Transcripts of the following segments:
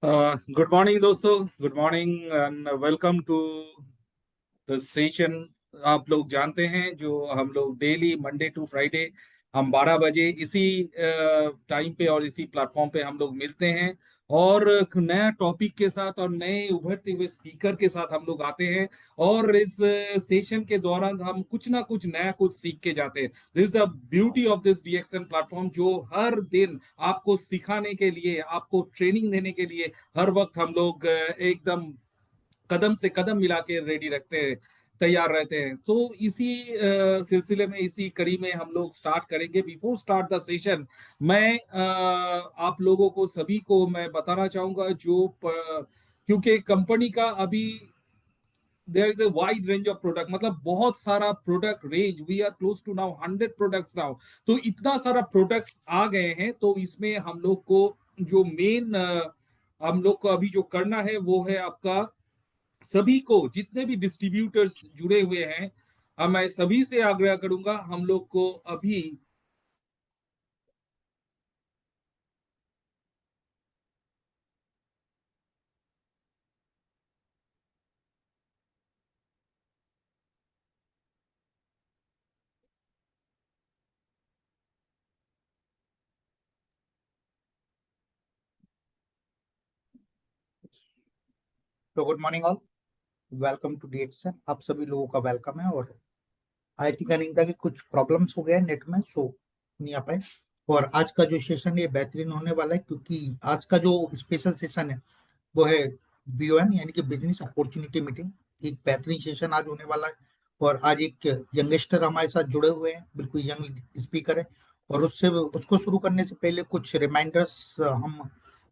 Good morning दोस्तों, good morning and welcome to the session. आप लोग जानते हैं जो हम लोग डेली मंडे टू फ्राइडे हम 12 बजे इसी टाइम पे और इसी प्लेटफॉर्म पे हम लोग मिलते हैं और एक नया टॉपिक के साथ और नए उभरते हुए स्पीकर के साथ हम लोग आते हैं। और इस सेशन के दौरान हम कुछ ना कुछ नया कुछ सीख के जाते हैं। This is the beauty of this DXN platform, जो हर दिन आपको सिखाने के लिए, आपको ट्रेनिंग देने के लिए हर वक्त हम लोग एकदम कदम से कदम मिला के रेडी रखते हैं, तैयार रहते हैं। तो इसी सिलसिले में, इसी कड़ी में हम लोग स्टार्ट करेंगे। बिफोर स्टार्ट द सेशन, मैं आप लोगों को सभी को मैं बताना चाहूंगा क्योंकि कंपनी का अभी there is a wide range of product, मतलब बहुत सारा product range, we are close to now 100 products now. तो इतना सारा प्रोडक्ट्स आ गए हैं, तो इसमें हम लोग को जो मेन हम लोग को अभी जो करना है वो है आपका सभी को, जितने भी डिस्ट्रीब्यूटर्स जुड़े हुए हैं, मैं सभी से आग्रह करूंगा हम लोग को अभी। तो good morning all, welcome to DXN. आप सभी लोगों का वेलकम है। और आई थिंक अनिंदा की कुछ प्रॉब्लम्स हो गया नेट में, सो नहीं आ पाए। और आज का जो सेशन ये बेहतरीन होने वाला है, क्योंकि आज का जो स्पेशल सेशन है वो है बीओएम यानी कि बिजनेस अपॉर्चुनिटी मीटिंग। एक बेहतरीन सेशन आज होने वाला है। और आज एक यंगस्टर हमारे साथ जुड़े हुए हैं, बिल्कुल यंग स्पीकर है। और उससे उसको शुरू करने से पहले कुछ रिमाइंडर्स हम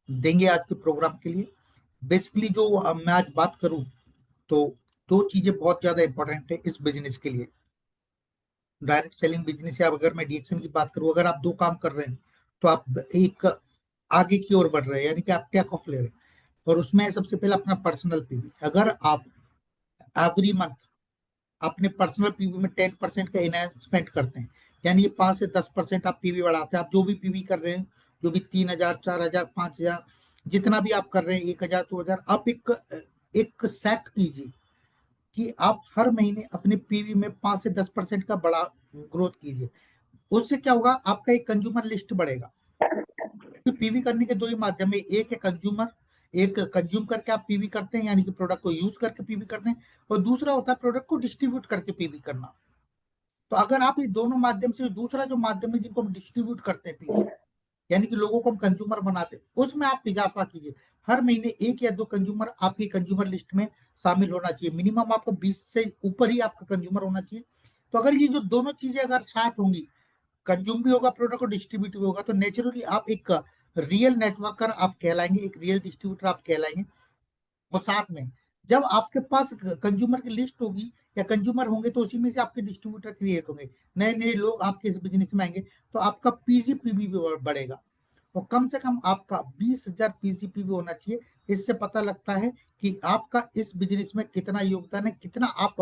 देंगे आज के प्रोग्राम के लिए। बेसिकली जो मैं आज बात करूं, तो दो चीजें बहुत ज्यादा इंपॉर्टेंट है इस बिजनेस के लिए। डायरेक्ट सेलिंग बिजनेस, या अगर मैं डीएक्शन की बात करूं, अगर आप दो काम कर रहे हैं तो आप एक आगे की ओर बढ़ रहे हैं, यानी कि आप टेक ऑफ ले रहे हैं। और उसमें है सबसे पहले अपना पर्सनल पीवी। अगर आप एवरी मंथ अपने पर्सनल पीवी में 10% का इन्वेस्टमेंट करते हैं, यानी कि 5 से 10% आप पीवी बढ़ाते हैं। आप जो भी पीवी कर रहे हैं, जो भी 3,000, 4,000, 5,000, जितना भी आप कर रहे हैं, 1,000, 2,000, आप एक सेट कीजिए कि आप हर महीने अपने पीवी में 5 से 10% का बड़ा ग्रोथ कीजिए। उससे क्या होगा, आपका एक कंज्यूमर लिस्ट बढ़ेगा। तो पीवी करने के दो ही माध्यम है, एक है कंज्यूमर, एक कंज्यूम करके आप पीवी करते हैं यानी कि प्रोडक्ट को यूज करके पीवी करते हैं, और दूसरा होता है प्रोडक्ट को डिस्ट्रीब्यूट करके पीवी करना। तो अगर आप इस दोनों माध्यम से, दूसरा जो माध्यम है जिनको हम डिस्ट्रीब्यूट करते हैं पीवी, यानी कि लोगों को हम कंज्यूमर बनाते हैं, उसमें आप इजाफा कीजिए। हर महीने एक या दो कंज्यूमर आपकी कंज्यूमर लिस्ट में शामिल होना चाहिए। मिनिमम आपको 20 से ऊपर ही आपका कंज्यूमर होना चाहिए। तो अगर ये जो दोनों चीजें अगर साथ होंगी, कंज्यूम भी होगा प्रोडक्ट को, डिस्ट्रीब्यूट भी होगा, तो नेचुरली आप एक रियल नेटवर्कर आप कहलाएंगे, एक रियल डिस्ट्रीब्यूटर आप कहलाएंगे। और साथ में जब आपके पास कंज्यूमर की लिस्ट होगी या कंज्यूमर होंगे, तो उसी में से आपके डिस्ट्रीब्यूटर क्रिएट होंगे, नए नए लोग आपके इस बिजनेस में आएंगे, तो आपका पीजीपीवी भी बढ़ेगा। और कम से कम आपका 20,000 पीजीपीवी होना चाहिए। इससे पता लगता है कि आपका इस बिजनेस में कितना योगदान है, कितना आप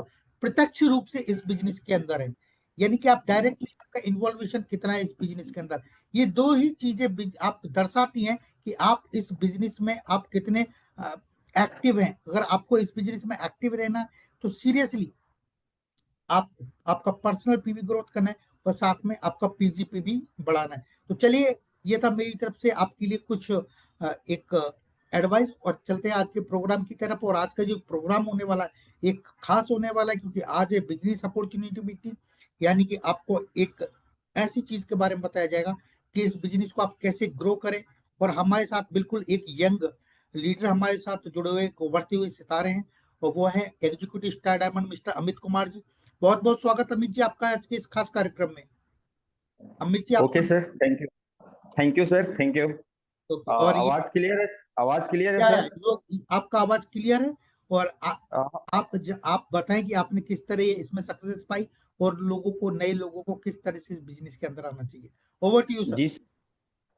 प्रत्यक्ष रूप से इस बिजनेस के अंदर है, यानी कि आप डायरेक्टली आपका इन्वॉल्वेशन कितना है इस बिजनेस के अंदर। ये दो ही चीजें आप दर्शाती हैं कि आप इस बिजनेस में आप कितने एक्टिव हैं। अगर आपको इस बिजनेस में एक्टिव रहना है, तो सीरियसली आप आपका पर्सनल पीवी ग्रोथ करना है, और साथ में आपका पीजीपीवी बढ़ाना है। तो चलिए, ये था मेरी तरफ से आपके लिए कुछ एक एडवाइस। और चलते हैं आज के प्रोग्राम की तरफ। और आज का जो प्रोग्राम होने वाला है एक खास होने वाला है, क्योंकि आज है बिजनेस अपॉर्चुनिटी मीटिंग। यानी कि आपको एक ऐसी चीज के बारे में बताया जाएगा कि इस बिजनेस को आप कैसे ग्रो करें। और हमारे साथ बिल्कुल एक यंग लीडर हमारे साथ जुड़े हुए, एक उभरते हुए सितारे हैं, और वो है executive star diamond mister Amit Kumar ji. बहुत बहुत स्वागत अमित जी आपका आज के इस खास कार्यक्रम में। अमित जी, आप okay soon? Sir, thank you sir, thank you. Okay. और ये आवाज क्लियर है? आवाज क्लियर है क्या है सर? आपका आवाज क्लियर है? और अ, आप बताएं कि आपने किस तरह इसमें सक्सेस पाई, और लोगों को, नए लोगों को किस तरह से इस बिजनेस के अंदर आना चाहिए। Over to you sir. जी।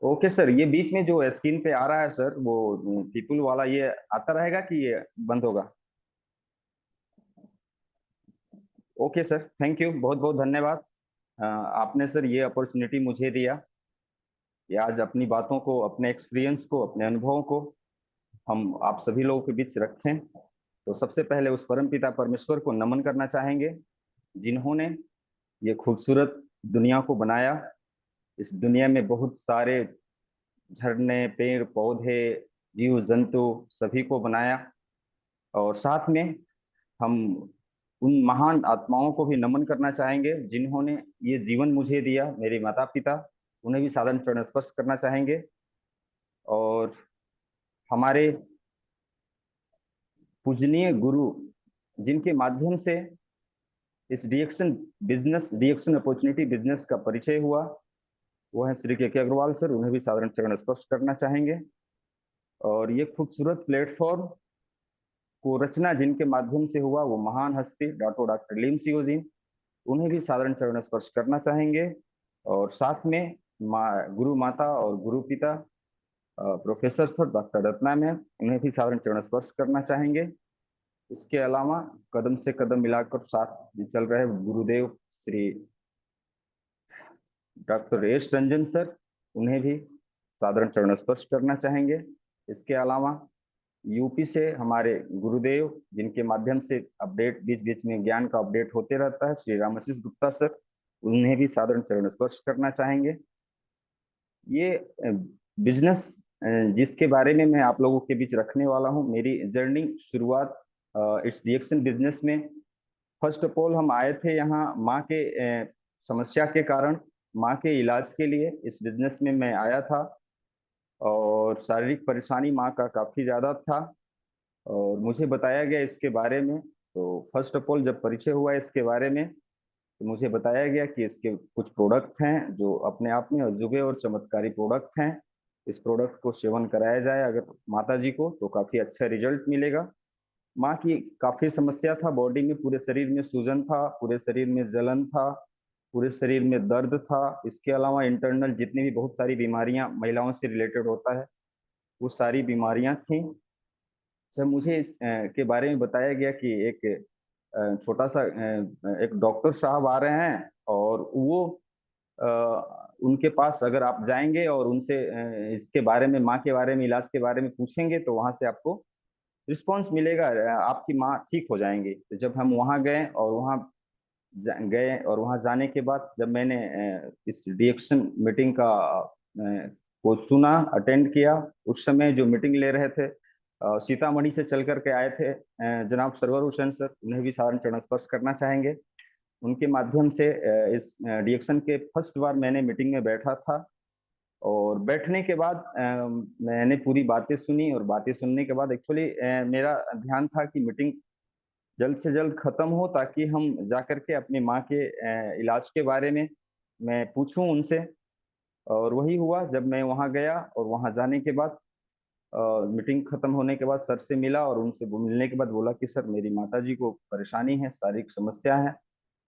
ओके सर, ये बीच में जो स्क्रीन पे आ रहा है सर, वो पीपल वाला, ये आता रहेगा कि ये बंद होगा? ओके सर, थैंक यू, बहुत बहुत धन्यवाद। आपने सर ये अपॉर्चुनिटी मुझे दिया, ये आज अपनी बातों को, अपने एक्सपीरियंस को, अपने अनुभवों को हम आप सभी लोगों के बीच रखें, तो सबसे पहले उस परमपिता परमेश्वर को नमन करना चाहेंगे, जिन्होंने ये खूबसूरत दुनिया को बनाया। इस दुनिया में बहुत सारे झरने, पेड़ पौधे, जीव जंतु सभी को बनाया, और साथ में हम उन महान आत्माओं को भी नमन करना चाहेंगे जिन्होंने ये जीवन मुझे दिया, मेरे माता पिता, उन्हें भी सादर चरण स्पर्श करना चाहेंगे। और हमारे पूजनीय गुरु, जिनके माध्यम से इस डिएक्शन अपॉर्चुनिटी बिजनेस का परिचय हुआ, वो है श्री के अग्रवाल सर, उन्हें भी साधारण चरण स्पर्श करना चाहेंगे। और ये खूबसूरत प्लेटफॉर्म को रचना जिनके माध्यम से हुआ, वो महान हस्ती डॉक्टर लीम सियो जी, उन्हें भी साधारण चरण स्पर्श करना चाहेंगे। और साथ में गुरु माता और गुरु पिता professor sir doctor Ratna ma'am, उन्हें भी साधारण चरण स्पर्श करना चाहेंगे। इसके अलावा कदम से कदम मिलाकर साथ चल रहे गुरुदेव Shri doctor S Ranjan sir, उन्हें भी साधारण चरण स्पर्श करना चाहेंगे। इसके अलावा यूपी से हमारे गुरुदेव, जिनके माध्यम से अपडेट बीच बीच में ज्ञान का अपडेट होते रहता है, श्री रामाशीष गुप्ता सर, उन्हें भी साधारण चरण स्पर्श करना चाहेंगे। ये बिजनेस जिसके बारे में मैं आप लोगों के बीच रखने वाला हूँ, मेरी जर्नी शुरुआत इस रिएक्शन बिजनेस में, फर्स्ट ऑफ ऑल हम आए थे यहाँ माँ के समस्या के कारण, माँ के इलाज के लिए इस बिजनेस में मैं आया था। और शारीरिक परेशानी माँ का काफ़ी ज़्यादा था, और मुझे बताया गया इसके बारे में। तो फर्स्ट ऑफ ऑल जब परिचय हुआ इसके बारे में, तो मुझे बताया गया कि इसके कुछ प्रोडक्ट हैं जो अपने आप में अजूबे और चमत्कारी प्रोडक्ट हैं। इस प्रोडक्ट को सेवन कराया जाए अगर माता जी को, तो काफ़ी अच्छा रिजल्ट मिलेगा। माँ की काफ़ी समस्या था, बॉडी में, पूरे शरीर में सूजन था, पूरे शरीर में जलन था, पूरे शरीर में दर्द था। इसके अलावा इंटरनल जितनी भी बहुत सारी बीमारियां महिलाओं से रिलेटेड होता है, वो सारी बीमारियां थी। जब मुझे इस के बारे में बताया गया कि एक छोटा सा एक डॉक्टर साहब आ रहे हैं, और वो उनके पास अगर आप जाएंगे और उनसे इसके बारे में, माँ के बारे में, इलाज के बारे में पूछेंगे, तो वहां से आपको रिस्पॉन्स मिलेगा, आपकी माँ ठीक हो जाएंगी। तो जब हम वहाँ गए और वहाँ जाने के बाद जब मैंने इस रिएक्शन मीटिंग का को सुना, अटेंड किया, उस समय जो मीटिंग ले रहे थे सीतामढ़ी से चल करके आए थे जनाब सरवर हुसैन सर, उन्हें भी साधारण चरण स्पर्श करना चाहेंगे। उनके माध्यम से इस रिएक्शन के फर्स्ट बार मैंने मीटिंग में बैठा था, और बैठने के बाद मैंने पूरी बातें सुनी, और बातें सुनने के बाद एक्चुअली मेरा ध्यान था कि मीटिंग जल्द से जल्द खत्म हो, ताकि हम जाकर के अपनी माँ के इलाज के बारे में मैं पूछूं उनसे। और वही हुआ, जब मैं वहाँ गया और वहाँ जाने के बाद मीटिंग खत्म होने के बाद सर से मिला, और उनसे मिलने के बाद बोला कि सर मेरी माता जी को परेशानी है, शारीरिक समस्या है,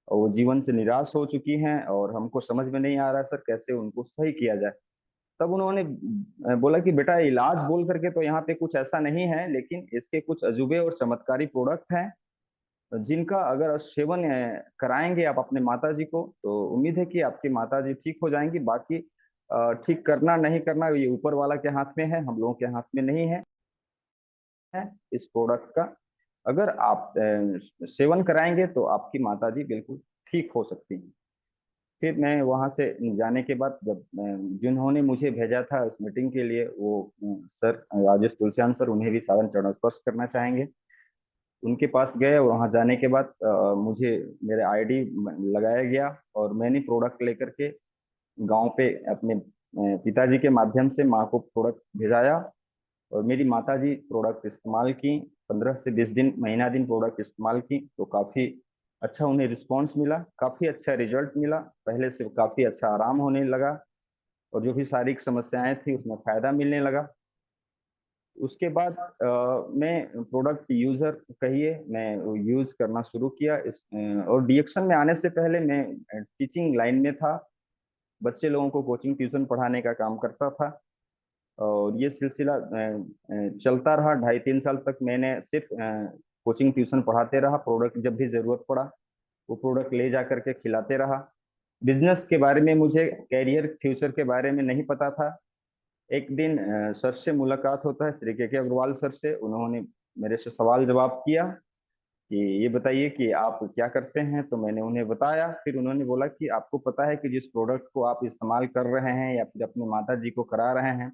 और वो जीवन से निराश हो चुकी हैं, और हमको समझ में नहीं आ रहा सर कैसे उनको सही किया जाए। तब उन्होंने बोला कि बेटा इलाज बोल करके तो यहाँ पे कुछ ऐसा नहीं है, लेकिन इसके कुछ अजूबे और चमत्कारी प्रोडक्ट हैं जिनका अगर सेवन कराएंगे आप अपने माता जी को, तो उम्मीद है कि आपकी माता जी ठीक हो जाएंगी। बाकी ठीक करना नहीं करना ये ऊपर वाला के हाथ में है, हम लोगों के हाथ में नहीं है। इस प्रोडक्ट का अगर आप सेवन कराएंगे तो आपकी माता जी बिल्कुल ठीक हो सकती हैं। फिर मैं वहां से जाने के बाद जब जिन्होंने मुझे भेजा था इस मीटिंग के लिए, वो सर राजेश तुलसियान सर, उन्हें भी साधारण चरण स्पर्श करना चाहेंगे। उनके पास गए, और वहां जाने के बाद मुझे मेरे आईडी लगाया गया, और मैंने प्रोडक्ट लेकर के गांव पे अपने पिताजी के माध्यम से माँ को प्रोडक्ट भेजाया, और मेरी माता जी प्रोडक्ट इस्तेमाल की, 15 से 20 दिन, महीना दिन प्रोडक्ट इस्तेमाल की, तो काफ़ी अच्छा उन्हें रिस्पांस मिला, काफ़ी अच्छा रिजल्ट मिला, पहले से काफ़ी अच्छा आराम होने लगा, और जो भी शारीरिक समस्याएं थी उसमें फ़ायदा मिलने लगा। उसके बाद मैं प्रोडक्ट यूज़र कहिए, मैं यूज़ करना शुरू किया और डिएक्शन में आने से पहले मैं टीचिंग लाइन में था, बच्चे लोगों को कोचिंग ट्यूशन पढ़ाने का काम करता था, और ये सिलसिला चलता रहा। 2.5-3 साल तक मैंने सिर्फ कोचिंग ट्यूशन पढ़ाते रहा, प्रोडक्ट जब भी ज़रूरत पड़ा वो प्रोडक्ट ले जा करके खिलाते रहा। बिजनेस के बारे में मुझे, कैरियर फ्यूचर के बारे में नहीं पता था, एक दिन सर से मुलाकात होता है, श्री के अग्रवाल सर से। उन्होंने मेरे से सवाल जवाब किया कि ये बताइए कि आप क्या करते हैं। तो मैंने उन्हें बताया। फिर उन्होंने बोला कि आपको पता है कि जिस प्रोडक्ट को आप इस्तेमाल कर रहे हैं या फिर अपने माता जी को करा रहे हैं,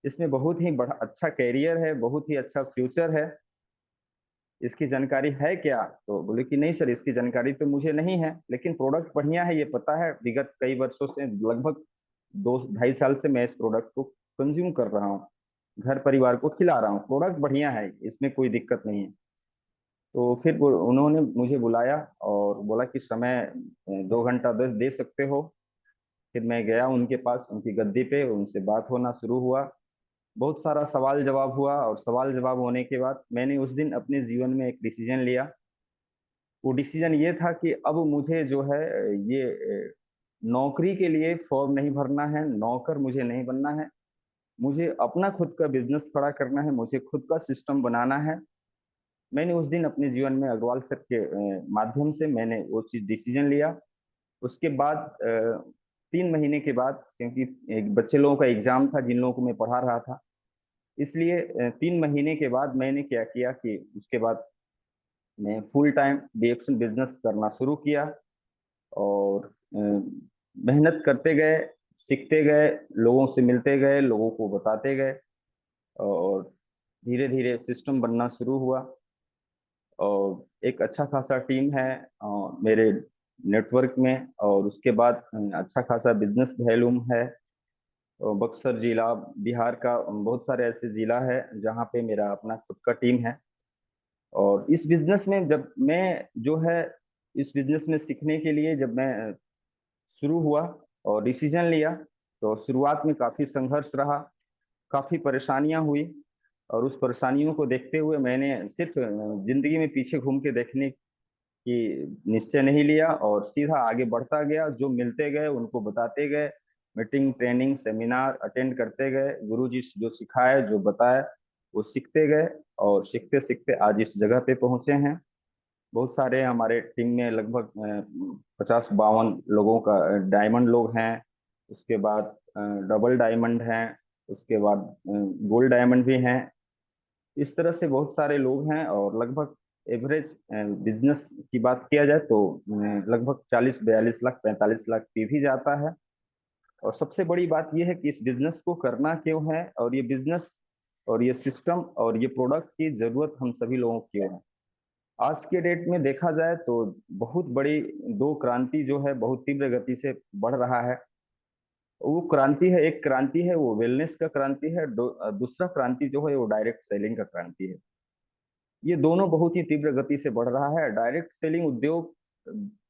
इसमें बहुत ही बड़ा अच्छा कैरियर है, बहुत ही अच्छा फ्यूचर है, इसकी जानकारी है क्या? तो बोले कि नहीं सर, इसकी जानकारी तो मुझे नहीं है, लेकिन प्रोडक्ट बढ़िया है, ये पता है। विगत कई वर्षों से, लगभग 2 ढाई साल से मैं इस प्रोडक्ट को कंज्यूम कर रहा हूँ, घर परिवार को खिला रहा हूँ, प्रोडक्ट बढ़िया है, इसमें कोई दिक्कत नहीं है। तो फिर उन्होंने मुझे बुलाया और बोला कि समय 2 घंटा दे सकते हो। फिर मैं गया उनके पास, उनकी गद्दी पे, उनसे बात होना शुरू हुआ। बहुत सारा सवाल जवाब हुआ और सवाल जवाब होने के बाद मैंने उस दिन अपने जीवन में एक डिसीजन लिया। वो डिसीजन ये था कि अब मुझे जो है ये नौकरी के लिए फॉर्म नहीं भरना है, नौकर मुझे नहीं बनना है, मुझे अपना खुद का बिजनेस खड़ा करना है, मुझे खुद का सिस्टम बनाना है। मैंने उस दिन अपने जीवन में अग्रवाल सर के माध्यम से मैंने वो चीज डिसीजन लिया। उसके बाद 3 महीने के बाद, क्योंकि एक बच्चे लोगों का एग्जाम था जिन लोगों को मैं पढ़ा रहा था, इसलिए 3 महीने के बाद मैंने क्या किया कि उसके बाद मैं फुल टाइम डीएक्शन बिजनेस करना शुरू किया। और मेहनत करते गए, सीखते गए, लोगों से मिलते गए, लोगों को बताते गए, और धीरे धीरे सिस्टम बनना शुरू हुआ। और एक अच्छा खासा टीम है मेरे नेटवर्क में। और उसके बाद अच्छा खासा बिजनेस वॉल्यूम है। और बक्सर जिला बिहार का बहुत सारे ऐसे जिला है जहाँ पे मेरा अपना खुद का टीम है। और इस बिजनेस में जब मैं जो है, इस बिजनेस में सीखने के लिए जब मैं शुरू हुआ और डिसीजन लिया, तो शुरुआत में काफी संघर्ष रहा, काफी परेशानियां हुई। और उस परेशानियों को देखते हुए मैंने सिर्फ जिंदगी में पीछे घूम के देखने की निश्चय नहीं लिया और सीधा आगे बढ़ता गया। जो मिलते गए उनको बताते गए, मीटिंग, ट्रेनिंग, सेमिनार अटेंड करते गए, गुरुजी जो सिखाए, जो बताए, वो सीखते गए। और सीखते सीखते आज इस जगह पे पहुंचे हैं। बहुत सारे हमारे टीम में लगभग 50-52 लोगों का डायमंड लोग हैं। उसके बाद डबल डायमंड हैं। उसके बाद गोल्ड डायमंड भी हैं। इस तरह से बहुत सारे लोग हैं। और लगभग एवरेज बिजनेस की बात किया जाए तो लगभग 40-42 लाख, 45 लाख पी भी जाता है। और सबसे बड़ी बात यह है कि इस बिजनेस को करना क्यों है, और ये बिजनेस और ये सिस्टम और ये प्रोडक्ट की जरूरत हम सभी लोगों को क्यों है। आज के डेट में देखा जाए तो बहुत बड़ी दो क्रांति जो है बहुत तीव्र गति से बढ़ रहा है। वो क्रांति है, एक क्रांति है वो वेलनेस का क्रांति है, दूसरा क्रांति जो है वो डायरेक्ट सेलिंग का क्रांति है। ये दोनों बहुत ही तीव्र गति से बढ़ रहा है। डायरेक्ट सेलिंग उद्योग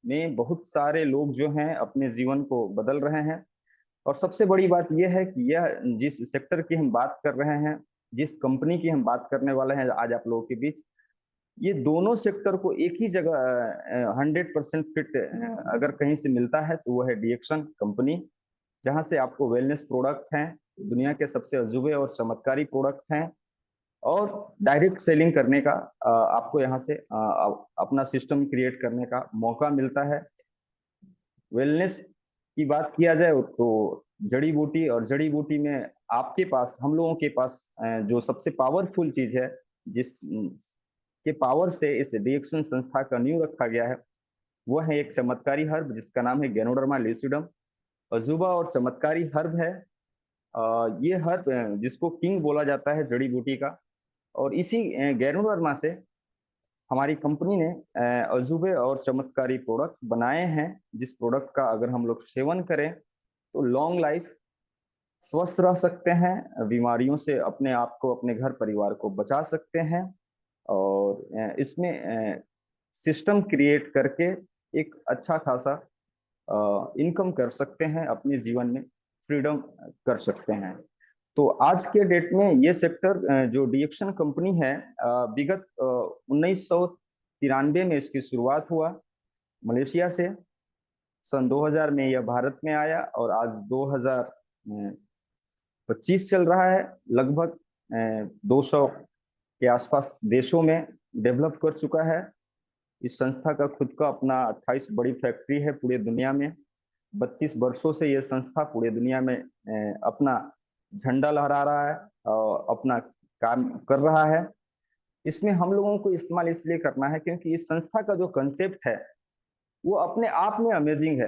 में बहुत सारे लोग जो हैं अपने जीवन को बदल रहे हैं। और सबसे बड़ी बात यह है कि यह जिस सेक्टर की हम बात कर रहे हैं, जिस कंपनी की हम बात करने वाले हैं आज आप लोगों के बीच, ये दोनों सेक्टर को एक ही जगह 100% फिट अगर कहीं से मिलता है तो वो है डीएक्शन कंपनी। जहां से आपको वेलनेस प्रोडक्ट हैं, दुनिया के सबसे अजूबे और चमत्कारी प्रोडक्ट हैं, और डायरेक्ट सेलिंग करने का आपको यहाँ से अपना सिस्टम क्रिएट करने का मौका मिलता है। वेलनेस की बात किया जाए तो जड़ी बूटी, और जड़ी बूटी में आपके पास, हम लोगों के पास जो सबसे पावरफुल चीज है, जिस के पावर से इस रिएक्शन संस्था का नींव रखा गया है, वो है एक चमत्कारी हर्ब जिसका नाम है गैनोडर्मा ल्यूसिडम। अजूबा और चमत्कारी हर्ब है। ये हर्ब जिसको किंग बोला जाता है जड़ी बूटी का। और इसी गैनोडर्मा से हमारी कंपनी ने अजूबे और चमत्कारी प्रोडक्ट बनाए हैं, जिस प्रोडक्ट का अगर हम लोग सेवन करें तो लॉन्ग लाइफ, स्वस्थ रह सकते हैं, बीमारियों से अपने आप को, अपने घर परिवार को बचा सकते हैं। और इसमें सिस्टम क्रिएट करके एक अच्छा खासा इनकम कर सकते हैं, अपने जीवन में फ्रीडम कर सकते हैं। तो आज के डेट में ये सेक्टर जो डीएक्शन कंपनी है, विगत 1993 में इसकी शुरुआत हुआ मलेशिया से। सन 2000 में यह भारत में आया और आज 2025 चल रहा है। लगभग 200 के आसपास देशों में डेवलप कर चुका है। इस संस्था का खुद का अपना 28 बड़ी फैक्ट्री है पूरे दुनिया में। 32 वर्षों से यह संस्था पूरे दुनिया में अपना झंडा लहरा रहा है और अपना काम कर रहा है। इसमें हम लोगों को इस्तेमाल इसलिए करना है क्योंकि इस संस्था का जो कंसेप्ट है वो अपने आप में अमेजिंग है।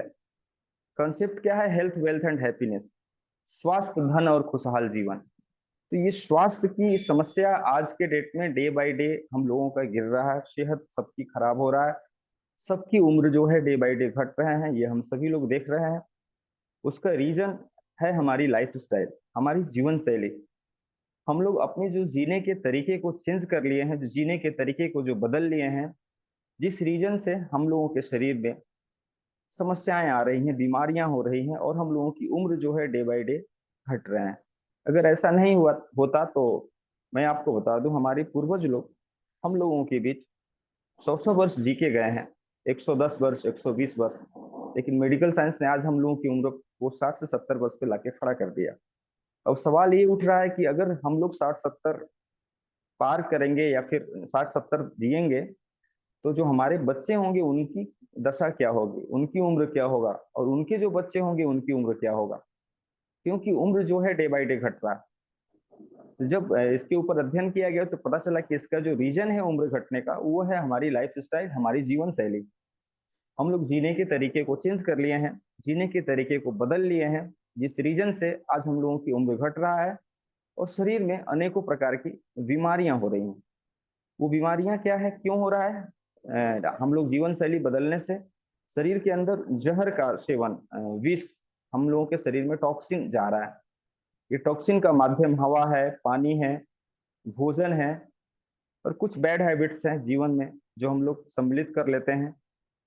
कंसेप्ट क्या है? हेल्थ, वेल्थ एंड हैप्पीनेस, स्वास्थ्य, धन और खुशहाल जीवन। तो ये स्वास्थ्य की समस्या आज के डेट में डे बाय डे हम लोगों का गिर रहा है, सेहत सबकी खराब हो रहा है, सबकी उम्र जो है डे बाय डे घट रहे हैं, ये हम सभी लोग देख रहे हैं। उसका रीजन है हमारी लाइफ स्टाइल, हमारी जीवन शैली। हम लोग अपने जो जीने के तरीके को चेंज कर लिए हैं, जो जीने के तरीके को जो बदल लिए हैं, जिस रीजन से हम लोगों के शरीर में समस्याएं आ रही हैं, बीमारियां हो रही हैं और हम लोगों की उम्र जो है डे बाय डे घट रहे हैं। अगर ऐसा नहीं हुआ होता तो मैं आपको बता दूं, हमारे पूर्वज लोग हम लोगों के बीच 100 वर्ष जी के गए हैं, 110 वर्ष, 120 वर्ष। लेकिन मेडिकल साइंस ने आज हम लोगों की उम्र को 60 से 70 वर्ष पे लाके खड़ा कर दिया। अब सवाल ये उठ रहा है कि अगर हम लोग 60-70 पार करेंगे या फिर 60-70 जिएंगे तो जो हमारे बच्चे होंगे उनकी दशा क्या होगी, उनकी उम्र क्या होगा, और उनके जो बच्चे होंगे उनकी उम्र क्या होगा, क्योंकि उम्र जो है डे बाय डे घट रहा है। तो जब इसके ऊपर अध्ययन किया गया तो पता चला कि इसका जो रीजन है उम्र घटने का वो है हमारी लाइफ स्टाइल, हमारी जीवन शैली। हम लोग जीने के तरीके को चेंज कर लिए हैं, जीने के तरीके को बदल लिए हैं, जिस रीजन से आज हम लोगों की उम्र घट रहा है और शरीर में अनेकों प्रकार की बीमारियां हो रही हैं। वो बीमारियां क्या है, क्यों हो रहा है? हम लोग जीवन शैली बदलने से शरीर के अंदर जहर का सेवन, विष, हम लोगों के शरीर में टॉक्सिन जा रहा है। ये टॉक्सिन का माध्यम हवा है, पानी है, भोजन है और कुछ बैड हैबिट्स हैं जीवन में जो हम लोग सम्मिलित कर लेते हैं,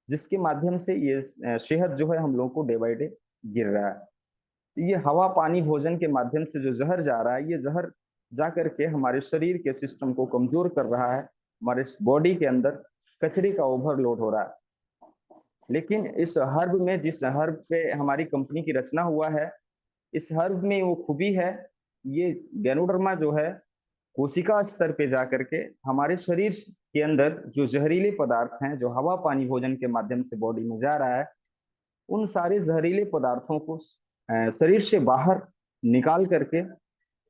जिसके माध्यम से ये सेहत जो है हम लोगों को डे बाय डे गिर रहा है। ये हवा, पानी, भोजन के माध्यम से जो जहर जा रहा है, ये जहर जा करके हमारे शरीर के सिस्टम को कमजोर कर रहा है, हमारे बॉडी के अंदर कचरे का ओवरलोड हो रहा है। लेकिन इस हर्ब में, जिस हर्ब पे हमारी कंपनी की रचना हुआ है, इस हर्ब में वो खूबी है, ये गैनोडर्मा जो है कोशिका स्तर पे जा करके हमारे शरीर के अंदर जो जहरीले पदार्थ हैं, जो हवा, पानी, भोजन के माध्यम से बॉडी में जा रहा है, उन सारे जहरीले पदार्थों को शरीर से बाहर निकाल करके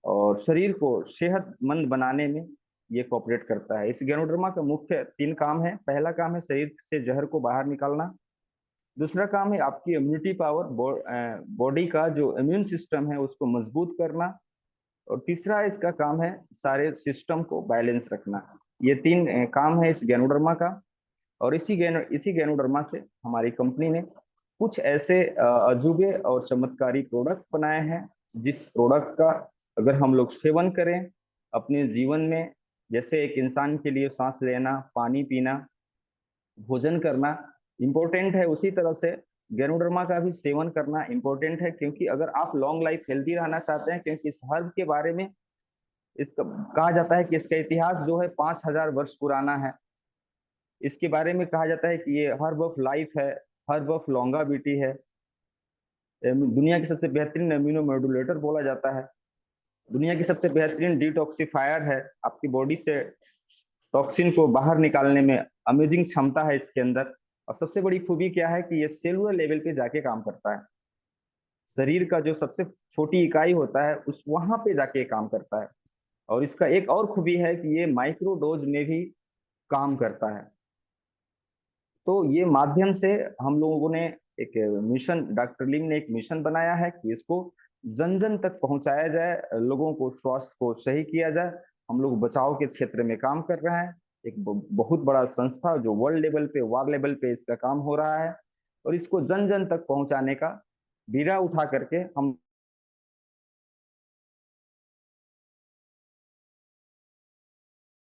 और शरीर को सेहतमंद बनाने में ये कोऑपरेट करता है। इस गैनोडर्मा का मुख्य 3 काम है। पहला काम है शरीर से जहर को बाहर निकालना, दूसरा काम है आपकी इम्यूनिटी पावर, बॉडी का जो इम्यून सिस्टम है उसको मजबूत करना, और तीसरा इसका काम है सारे सिस्टम को बैलेंस रखना। ये 3 काम है इस गैनोडर्मा का। और इसी गैनोडर्मा से हमारी कंपनी ने कुछ ऐसे अजूबे और चमत्कारी प्रोडक्ट बनाए हैं, जिस प्रोडक्ट का अगर हम लोग सेवन करें अपने जीवन में, जैसे एक इंसान के लिए सांस लेना, पानी पीना, भोजन करना इम्पोर्टेंट है, उसी तरह से गैनोडर्मा का भी सेवन करना इम्पोर्टेंट है। क्योंकि अगर आप लॉन्ग लाइफ हेल्दी रहना चाहते हैं, क्योंकि इस हर्ब के बारे में इसका कहा जाता है कि इसका इतिहास जो है 5000 वर्ष पुराना है। इसके बारे में कहा जाता है कि ये हर्ब ऑफ लाइफ है, हर्ब ऑफ लॉन्गाविटी है, दुनिया की सबसे बेहतरीन इम्यूनो मॉड्यूलेटर बोला जाता है, दुनिया की सबसे बेहतरीन डिटॉक्सिफायर है, आपकी बॉडी से टॉक्सिन को बाहर निकालने में अमेजिंग क्षमता है इसके अंदर। और सबसे बड़ी खूबी क्या है कि ये सेलुलर लेवल पे जाके काम करता है, शरीर का जो सबसे छोटी इकाई होता है उस वहां पे जाके काम करता है। और इसका एक और खूबी है कि ये माइक्रो डोज में भी काम करता है। तो ये माध्यम से हम लोगों ने एक मिशन, डॉक्टर लिम ने एक मिशन बनाया है कि इसको जन जन तक पहुंचाया जाए, लोगों को स्वास्थ्य को सही किया जाए। हम लोग बचाव के क्षेत्र में काम कर रहे हैं, एक बहुत बड़ा संस्था जो वर्ल्ड लेवल पे, वार लेवल पे इसका काम हो रहा है, और इसको जन जन तक पहुंचाने का बीड़ा उठा करके हम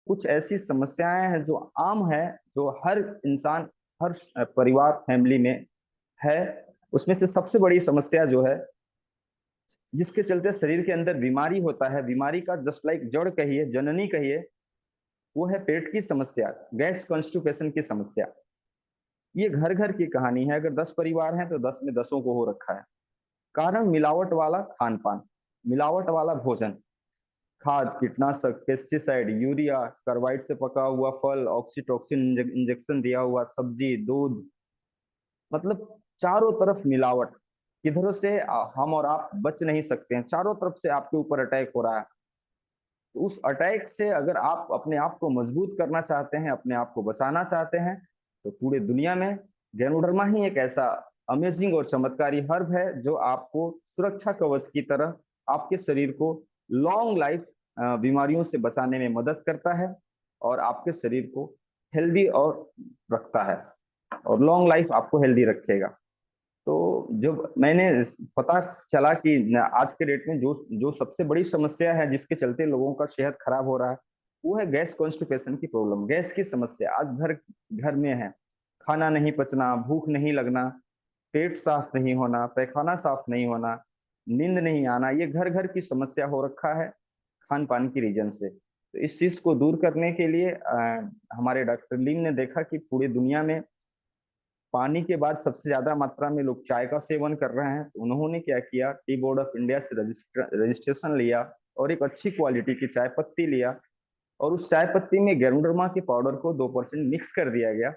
कुछ ऐसी समस्याएं हैं जो आम है, जो हर इंसान, हर परिवार, फैमिली में है। उसमें से सबसे बड़ी समस्या जो है, जिसके चलते शरीर के अंदर बीमारी होता है, बीमारी का जस्ट लाइक जड़ कहिए, जननी कहिए, वो है पेट की समस्या, गैस कॉन्स्टिपेशन की समस्या। ये घर घर की कहानी है। अगर 10 परिवार हैं तो 10 में 10 को हो रखा है। कारण मिलावट वाला खान पान, मिलावट वाला भोजन, खाद, कीटनाशक, पेस्टिसाइड, यूरिया, कार्बाइड से पका हुआ फल, ऑक्सीटोक्सिन इंजेक्शन दिया हुआ सब्जी, दूध, मतलब चारों तरफ मिलावट। किधरों से हम और आप बच नहीं सकते हैं, चारों तरफ से आपके ऊपर अटैक हो रहा है। तो उस अटैक से अगर आप अपने आप को मजबूत करना चाहते हैं, अपने आप को बचाना चाहते हैं, तो पूरे दुनिया में गैनोडर्मा ही एक ऐसा अमेजिंग और चमत्कारी हर्ब है जो आपको सुरक्षा कवच की तरह आपके शरीर को लॉन्ग लाइफ बीमारियों से बचाने में मदद करता है और आपके शरीर को हेल्दी और रखता है, और लॉन्ग लाइफ आपको हेल्दी रखेगा। तो जब मैंने पता चला कि आज के डेट में जो जो सबसे बड़ी समस्या है जिसके चलते लोगों का सेहत खराब हो रहा है, वो है गैस कॉन्स्टिपेशन की प्रॉब्लम, गैस की समस्या आज घर घर में है। खाना नहीं पचना, भूख नहीं लगना, पेट साफ नहीं होना, पैखाना साफ नहीं होना, नींद नहीं आना, ये घर घर की समस्या हो रखा है खान पान की रीजन से। तो इस चीज को दूर करने के लिए हमारे डॉक्टर लीन ने देखा कि पूरी दुनिया में पानी के बाद सबसे ज्यादा मात्रा में लोग चाय का सेवन कर रहे हैं। तो उन्होंने क्या किया, टी बोर्ड ऑफ इंडिया से रजिस्ट्रेशन लिया और एक अच्छी क्वालिटी की चाय पत्ती लिया, और उस चाय पत्ती में गैनोडर्मा के पाउडर को 2% मिक्स कर दिया गया।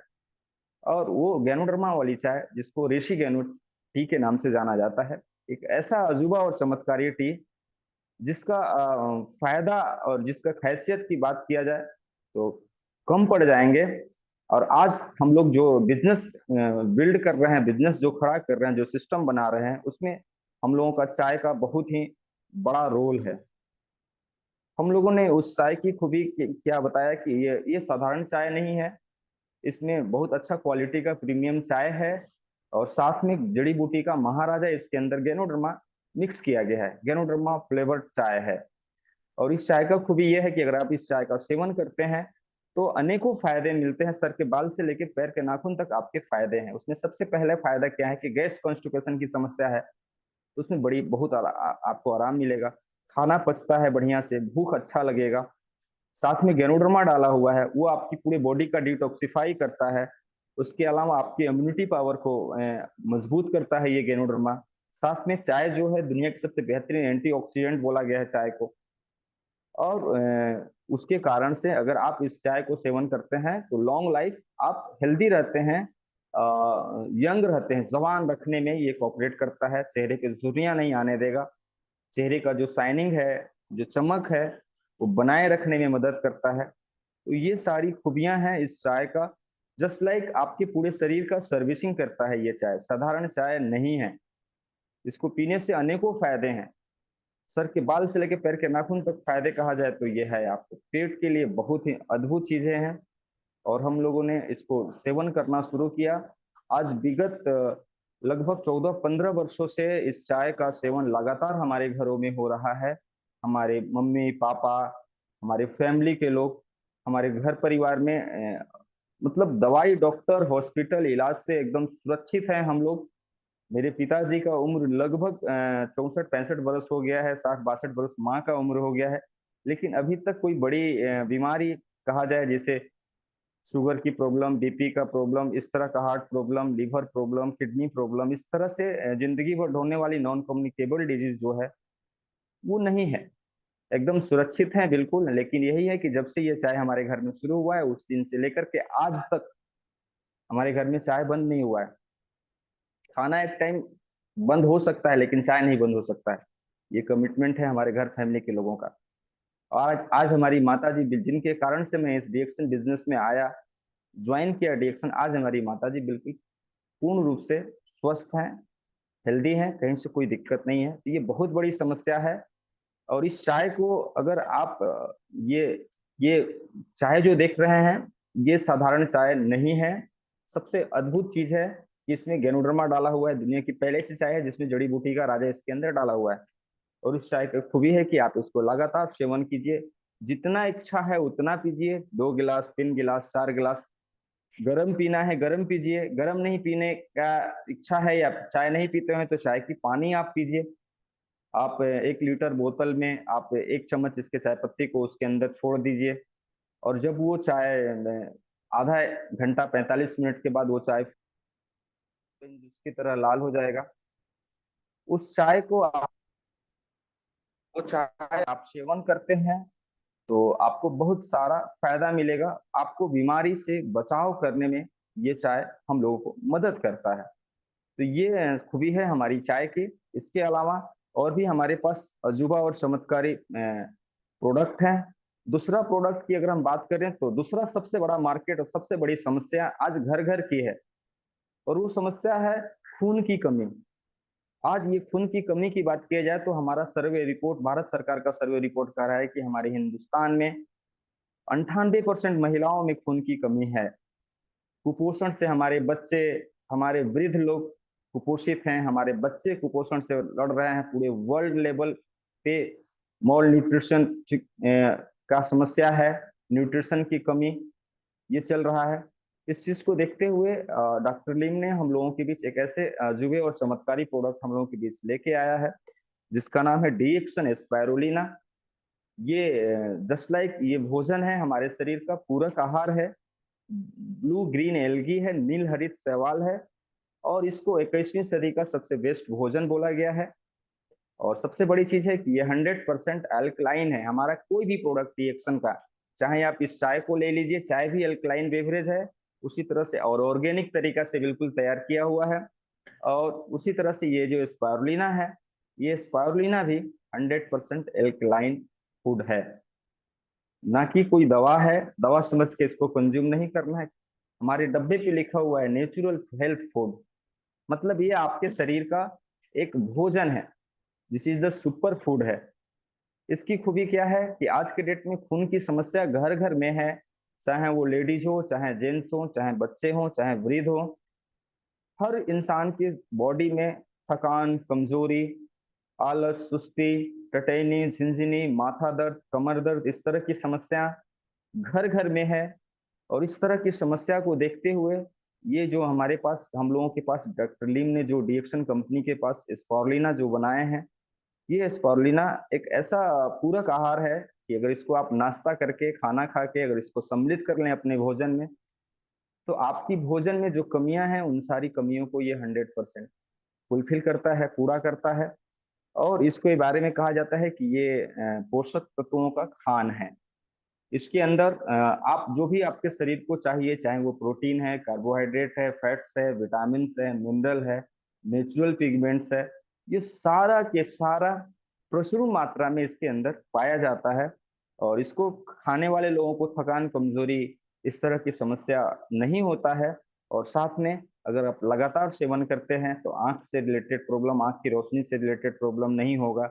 और वो गैनोडर्मा वाली चाय, जिसको रेशी गैनो टी के नाम से जाना जाता है, एक ऐसा अजूबा और चमत्कारी टी जिसका फायदा और जिसका खैसियत की बात किया जाए तो कम पड़ जाएंगे। और आज हम लोग जो बिजनेस बिल्ड कर रहे हैं, बिजनेस जो खड़ा कर रहे हैं, जो सिस्टम बना रहे हैं, उसमें हम लोगों का चाय का बहुत ही बड़ा रोल है। हम लोगों ने उस चाय की खूबी क्या बताया कि ये साधारण चाय नहीं है, इसमें बहुत अच्छा क्वालिटी का प्रीमियम चाय है, और साथ में जड़ी बूटी का महाराजा इसके अंदर गैनोडर्मा मिक्स किया गया है, गैनोडर्मा फ्लेवर्ड चाय है। और इस चाय का खूबी यह है कि अगर आप इस चाय का सेवन करते हैं तो अनेकों फायदे मिलते हैं, सर के बाल से लेकर पैर के नाखून तक आपके फायदे हैं। उसमें सबसे पहले फायदा क्या है कि गैस कॉन्स्टिपेशन की समस्या है तो उसमें बड़ी बहुत आपको आराम मिलेगा, खाना पचता है बढ़िया से, भूख अच्छा लगेगा। साथ में गैनोडर्मा डाला हुआ है, वो आपकी पूरी बॉडी का डिटॉक्सिफाई करता है। उसके अलावा आपकी इम्यूनिटी पावर को मजबूत करता है ये गैनोडर्मा। साथ में चाय जो है दुनिया की सबसे बेहतरीन एंटीऑक्सीडेंट बोला गया है चाय को। और उसके कारण से अगर आप इस चाय को सेवन करते हैं तो लॉन्ग लाइफ आप हेल्दी रहते हैं, यंग रहते हैं, जवान रखने में ये कोऑपरेट करता है, चेहरे पे झुर्रियां नहीं आने देगा, चेहरे का जो शाइनिंग है, जो चमक है, वो बनाए रखने में मदद करता है। तो ये सारी खूबियां हैं इस चाय का। जस्ट लाइक आपके पूरे शरीर का सर्विसिंग करता है ये चाय, साधारण चाय नहीं है। इसको पीने से अनेकों फायदे हैं, सर के बाल से लेकर पैर के नाखून तक फायदे कहा जाए तो ये है। आपको पेट के लिए बहुत ही अद्भुत चीजें हैं, और हम लोगों ने इसको सेवन करना शुरू किया। आज विगत लगभग 14-15 वर्षों से इस चाय का सेवन लगातार हमारे घरों में हो रहा है। हमारे मम्मी पापा, हमारे फैमिली के लोग, हमारे घर परिवार में मतलब दवाई, डॉक्टर, हॉस्पिटल, इलाज से एकदम सुरक्षित हैं हम लोग। मेरे पिताजी का उम्र लगभग 64-65 वर्ष हो गया है, 60-62 वर्ष माँ का उम्र हो गया है, लेकिन अभी तक कोई बड़ी बीमारी कहा जाए जैसे शुगर की प्रॉब्लम, बीपी का प्रॉब्लम, इस तरह का heart problem, liver problem, kidney problem, इस तरह से जिंदगी भर ढोने वाली नॉन कम्युनिकेबल डिजीज जो है वो नहीं है, एकदम सुरक्षित है बिल्कुल। लेकिन यही है कि जब से ये चाय हमारे घर में शुरू हुआ है उस दिन से लेकर के आज तक हमारे घर में चाय बंद नहीं हुआ है। खाना एक टाइम बंद हो सकता है लेकिन चाय नहीं बंद हो सकता है, ये कमिटमेंट है हमारे घर फैमिली के लोगों का। और आज हमारी माता जी, जिनके कारण से मैं इस डिएक्शन बिजनेस में आया, ज्वाइन किया डिएक्शन, आज हमारी माता जी बिल्कुल पूर्ण रूप से स्वस्थ हैं, हेल्दी हैं, कहीं से कोई दिक्कत नहीं है। तो ये बहुत बड़ी समस्या है। और इस चाय को अगर आप ये ये चाय जो देख रहे हैं, ये साधारण चाय नहीं है। सबसे अद्भुत चीज है कि इसमें गैनोडर्मा डाला हुआ है, दुनिया की पहले ऐसी चाय है जिसमें जड़ी बूटी का राजा इसके अंदर डाला हुआ है। और इस चाय की खूबी है कि आप इसको लगातार सेवन कीजिए, जितना इच्छा है उतना पीजिए, 2 गिलास, 3 गिलास, 4 गिलास। गरम पीना है गरम पीजिए, गरम नहीं पीने का इच्छा है या चाय नहीं पीते हैं तो चाय की पानी आप पीजिए। आप 1 लीटर बोतल में आप 1 चम्मच इसके चाय पत्ती को उसके अंदर छोड़ दीजिए, और जब वो चाय आधा घंटा 45 मिनट के बाद वो चाय जिसकी तरह लाल हो जाएगा, उस चाय को आप, वो चाय आप सेवन करते हैं तो आपको बहुत सारा फायदा मिलेगा। आपको बीमारी से बचाव करने में ये चाय हम लोगों को मदद करता है। तो ये खूबी है हमारी चाय की। इसके अलावा और भी हमारे पास अजूबा और चमत्कारी प्रोडक्ट हैं। दूसरा प्रोडक्ट की अगर हम बात करें तो दूसरा सबसे बड़ा मार्केट और सबसे बड़ी समस्या आज घर घर की है, और वो समस्या है खून की कमी। आज ये खून की कमी की बात किया जाए तो हमारा सर्वे रिपोर्ट, भारत सरकार का सर्वे रिपोर्ट कह रहा है कि हमारे हिंदुस्तान में 98% महिलाओं में खून की कमी है। कुपोषण से हमारे बच्चे, हमारे वृद्ध लोग कुपोषित हैं, हमारे बच्चे कुपोषण से लड़ रहे हैं। पूरे वर्ल्ड लेवल पे मॉल न्यूट्रिशन का समस्या है, न्यूट्रिशन की कमी ये चल रहा है। इस चीज को देखते हुए डॉक्टर लिम ने हम लोगों के बीच एक ऐसे जुबे और चमत्कारी प्रोडक्ट हम लोगों के बीच लेके आया है जिसका नाम है डीएक्सन स्पायरुलिना। ये जस्ट लाइक ये भोजन है, हमारे शरीर का पूरक आहार है। ब्लू ग्रीन एल्गी है, नील हरित शैवाल है, और इसको 21वीं सदी का सबसे बेस्ट भोजन बोला गया है। और सबसे बड़ी चीज है कि ये 100% अल्कलाइन है। हमारा कोई भी प्रोडक्ट रिएक्शन का, चाहे आप इस चाय को ले लीजिए, चाय भी अल्कलाइन बेवरेज है उसी तरह से, और ऑर्गेनिक तरीका से बिल्कुल तैयार किया हुआ है। और उसी तरह से ये जो स्पारुलिना है, ये स्पारुलिना भी 100% एल्कलाइन फूड है, ना कि कोई दवा है। दवा समझ के इसको कंज्यूम नहीं करना है। हमारे डब्बे पे लिखा हुआ है नेचुरल हेल्थ फूड, मतलब ये आपके शरीर का एक भोजन है। This is the super food है। इसकी खूबी क्या है कि आज के डेट में खून की समस्या घर घर में है, चाहे वो लेडीज हो, चाहे जेंट्स हो, चाहे बच्चे हो, चाहे वृद्ध हो। हर इंसान की बॉडी में थकान, कमजोरी, आलस, सुस्ती, टटैनी, झिनझिनी, माथा दर्द, कमर दर्द, इस तरह की समस्या घर घर में है। और इस तरह की समस्या को देखते हुए ये जो हमारे पास, हम लोगों के पास डॉक्टर लीम ने जो डीएक्सन कंपनी के पास स्पारुलिना जो बनाए हैं, ये स्पारुलिना एक ऐसा पूरक आहार है कि अगर इसको आप नाश्ता करके, खाना खा के अगर इसको सम्मिलित कर लें अपने भोजन में, तो आपकी भोजन में जो कमियां हैं उन सारी कमियों को ये 100% फुलफिल करता है, पूरा करता है। और इसके बारे में कहा जाता है कि ये पोषक तत्वों का खान है। इसके अंदर आप जो भी आपके शरीर को चाहिए, चाहे वो प्रोटीन है, कार्बोहाइड्रेट है, फैट्स है, विटामिन है, मिनरल है, नेचुरल पिगमेंट्स है, ये सारा के सारा प्रचुर मात्रा में इसके अंदर पाया जाता है। और इसको खाने वाले लोगों को थकान, कमजोरी, इस तरह की समस्या नहीं होता है। और साथ में अगर आप लगातार सेवन करते हैं तो आंख से रिलेटेड प्रॉब्लम, आंख की रोशनी से रिलेटेड प्रॉब्लम नहीं होगा।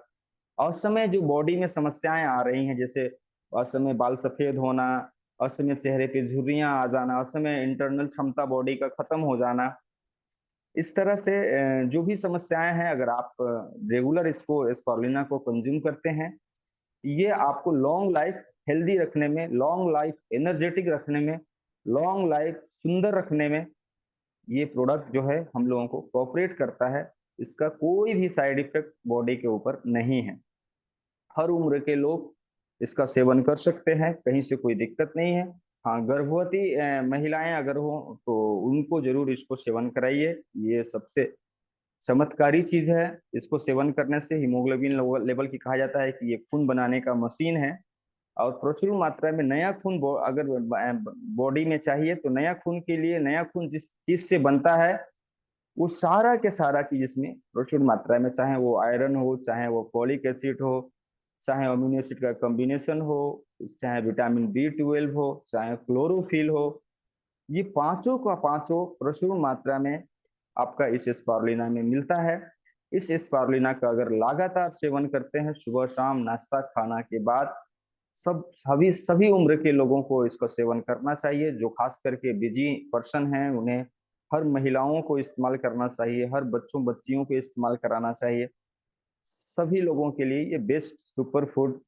और समय जो बॉडी में समस्याएं आ रही हैं, जैसे असमय बाल सफेद होना, असमय चेहरे पे झुर्रियां आ जाना, असमय इंटरनल क्षमता बॉडी का खत्म हो जाना, इस तरह से जो भी समस्याएं हैं, अगर आप रेगुलर इसको स्पारुलिना को कंज्यूम करते हैं, ये आपको लॉन्ग लाइफ हेल्दी रखने में, लॉन्ग लाइफ एनर्जेटिक रखने में, लॉन्ग लाइफ सुंदर रखने में ये प्रोडक्ट जो है हम लोगों को कोऑपरेट करता है। इसका कोई भी साइड इफेक्ट बॉडी के ऊपर नहीं है। हर उम्र के लोग इसका सेवन कर सकते हैं, कहीं से कोई दिक्कत नहीं है। हाँ, गर्भवती महिलाएं अगर हो तो उनको जरूर इसको सेवन कराइए। ये सबसे चमत्कारी चीज है। इसको सेवन करने से हीमोग्लोबिन लेवल की कहा जाता है कि ये खून बनाने का मशीन है। और प्रचुर मात्रा में नया खून अगर बॉडी में चाहिए तो नया खून के लिए, नया खून जिस चीज से बनता है वो सारा के सारा चीज इसमें प्रचुर मात्रा में, चाहे वो आयरन हो, चाहे वो फॉलिक एसिड हो, चाहे अमीनो एसिड का कॉम्बिनेशन हो, चाहे विटामिन B12 हो, चाहे क्लोरोफिल हो, ये पांचों का पांचों प्रचुर मात्रा में आपका इस स्पारुलिना में मिलता है। इस स्पारुलिना का अगर लगातार सेवन करते हैं, सुबह शाम नाश्ता खाना के बाद, सभी सभी उम्र के लोगों को इसका सेवन करना चाहिए। जो खास करके बिजी पर्सन हैं उन्हें, हर महिलाओं को इस्तेमाल करना चाहिए, हर बच्चों बच्चियों को इस्तेमाल कराना चाहिए। सभी लोगों के लिए ये बेस्ट सुपर फूड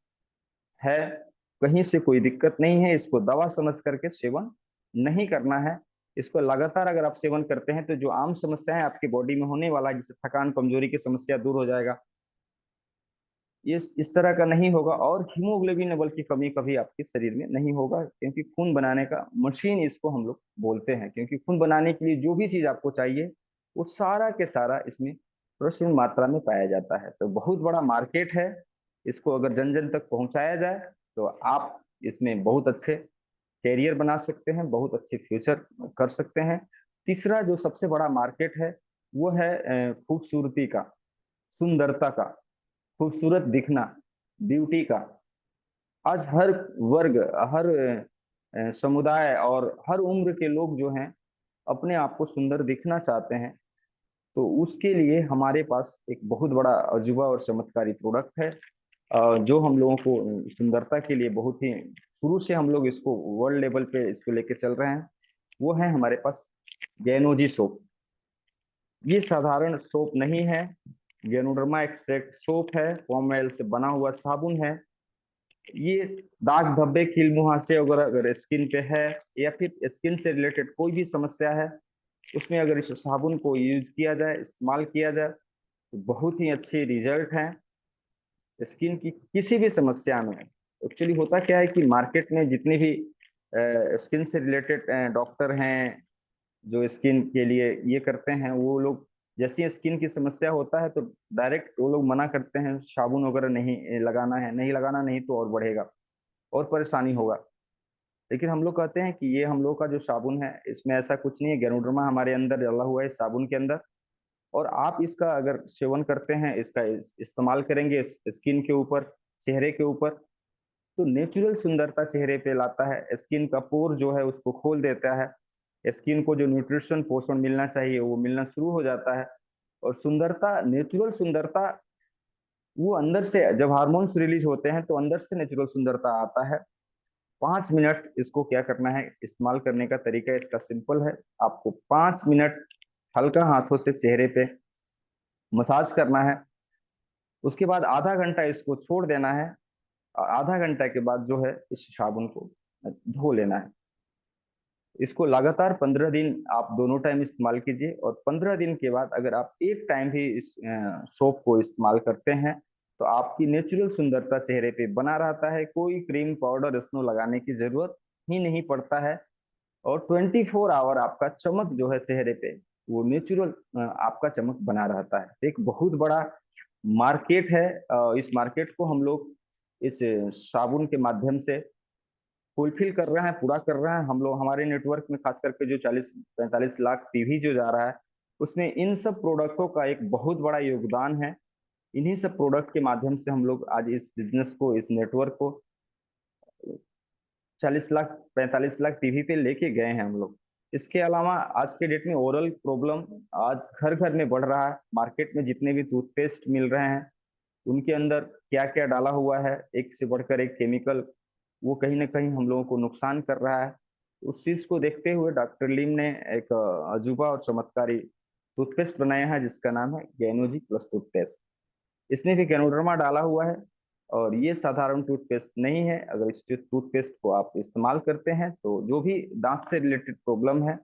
है। कहीं से कोई दिक्कत नहीं है। इसको दवा समझ करके सेवन नहीं करना है। इसको लगातार अगर आप सेवन करते हैं तो जो आम समस्याएं आपकी बॉडी में होने वाला है, जैसे थकान, कमजोरी की समस्या दूर हो जाएगा, ये इस तरह का नहीं होगा। और हीमोग्लोबिन लेवल की कमी कभी आपके शरीर में नहीं होगा, क्योंकि खून बनाने का मशीन इसको हम लोग बोलते हैं। क्योंकि खून बनाने के लिए जो भी चीज आपको चाहिए वो सारा के सारा इसमें प्रचुर मात्रा में पाया जाता है। तो बहुत बड़ा मार्केट है। इसको अगर जन जन तक पहुंचाया जाए तो आप इसमें बहुत अच्छे कैरियर बना सकते हैं, बहुत अच्छे फ्यूचर कर सकते हैं। तीसरा जो सबसे बड़ा मार्केट है वो है खूबसूरती का, सुंदरता का, खूबसूरत दिखना, ब्यूटी का। आज हर वर्ग, हर समुदाय और हर उम्र के लोग जो हैं अपने आप को सुंदर दिखना चाहते हैं। तो उसके लिए हमारे पास एक बहुत बड़ा अजूबा और चमत्कारी प्रोडक्ट है, जो हम लोगों को सुंदरता के लिए बहुत ही शुरू से हम लोग इसको वर्ल्ड लेवल पे इसको लेके चल रहे हैं। वो है हमारे पास गैनोजी सोप। ये साधारण सोप नहीं है, गैनोडर्मा एक्सट्रैक्ट सोप है, पॉम ऑयल से बना हुआ साबुन है। ये दाग धब्बे कील मुहासे अगर अगर स्किन पे है या फिर स्किन से रिलेटेड कोई भी समस्या है, उसमें अगर इस साबुन को यूज किया जाए, इस्तेमाल किया जाए, तो बहुत ही अच्छे रिजल्ट हैं स्किन की किसी भी समस्या में। एक्चुअली होता क्या है कि मार्केट में जितने भी स्किन से रिलेटेड डॉक्टर हैं जो स्किन के लिए ये करते हैं, वो लोग जैसी स्किन की समस्या होता है तो डायरेक्ट वो लोग मना करते हैं, साबुन वगैरह नहीं लगाना है, नहीं लगाना, नहीं तो और बढ़ेगा और परेशानी होगा। लेकिन हम लोग कहते हैं कि ये हम लोग का जो साबुन है इसमें ऐसा कुछ नहीं है, गैनोडर्मा हमारे अंदर डाला हुआ है इस साबुन के अंदर। और आप इसका अगर सेवन करते हैं, इसका इस्तेमाल करेंगे स्किन के ऊपर, चेहरे के ऊपर, तो नेचुरल सुंदरता चेहरे पे लाता है। स्किन का पोर जो है उसको खोल देता है, स्किन को जो न्यूट्रिशन पोषण मिलना चाहिए वो मिलना शुरू हो जाता है। और सुंदरता, नेचुरल सुंदरता, वो अंदर से जब हार्मोन्स रिलीज होते हैं तो अंदर से नेचुरल सुंदरता आता है। 5 मिनट इसको क्या करना है, इस्तेमाल करने का तरीका इसका सिंपल है। आपको 5 मिनट हल्का हाथों से चेहरे पे मसाज करना है, उसके बाद आधा घंटा इसको छोड़ देना है। आधा घंटा के बाद जो है इस साबुन को धो लेना है। इसको लगातार 15 दिन आप दोनों टाइम इस्तेमाल कीजिए, और 15 दिन के बाद अगर आप एक टाइम भी इस सोप को इस्तेमाल करते हैं तो आपकी नेचुरल सुंदरता चेहरे पे बना रहता है। कोई क्रीम, पाउडर, स्नो लगाने की जरूरत ही नहीं पड़ता है। और 24 आवर आपका चमक जो है चेहरे पे, वो नेचुरल आपका चमक बना रहता है। एक बहुत बड़ा मार्केट है। इस मार्केट को हम लोग इस साबुन के माध्यम से फुलफिल कर रहे हैं, पूरा कर रहे हैं। हम लोग हमारे नेटवर्क में खास करके जो 40-45 लाख टीवी जो जा रहा है, उसमें इन सब प्रोडक्टों का एक बहुत बड़ा योगदान है। इन्हीं सब प्रोडक्ट के माध्यम से हम लोग आज इस बिजनेस को, इस नेटवर्क को 40 लाख 45 लाख टीवी पे लेके गए हैं हम लोग। इसके अलावा आज के डेट में ओरल प्रॉब्लम आज घर घर में बढ़ रहा है। मार्केट में जितने भी टूथपेस्ट मिल रहे हैं उनके अंदर क्या क्या डाला हुआ है, एक से बढ़कर एक केमिकल, वो कहीं ना कहीं हम लोगों को नुकसान कर रहा है। उस चीज को देखते हुए डॉक्टर लीम ने एक अजूबा और चमत्कारी टूथपेस्ट बनाया है जिसका नाम है गैनोजी प्लस टूथपेस्ट। इसने भी गैनोडर्मा डाला हुआ है, और ये साधारण टूथपेस्ट नहीं है। अगर इस टूथपेस्ट को आप इस्तेमाल करते हैं तो जो भी दांत से रिलेटेड प्रॉब्लम है,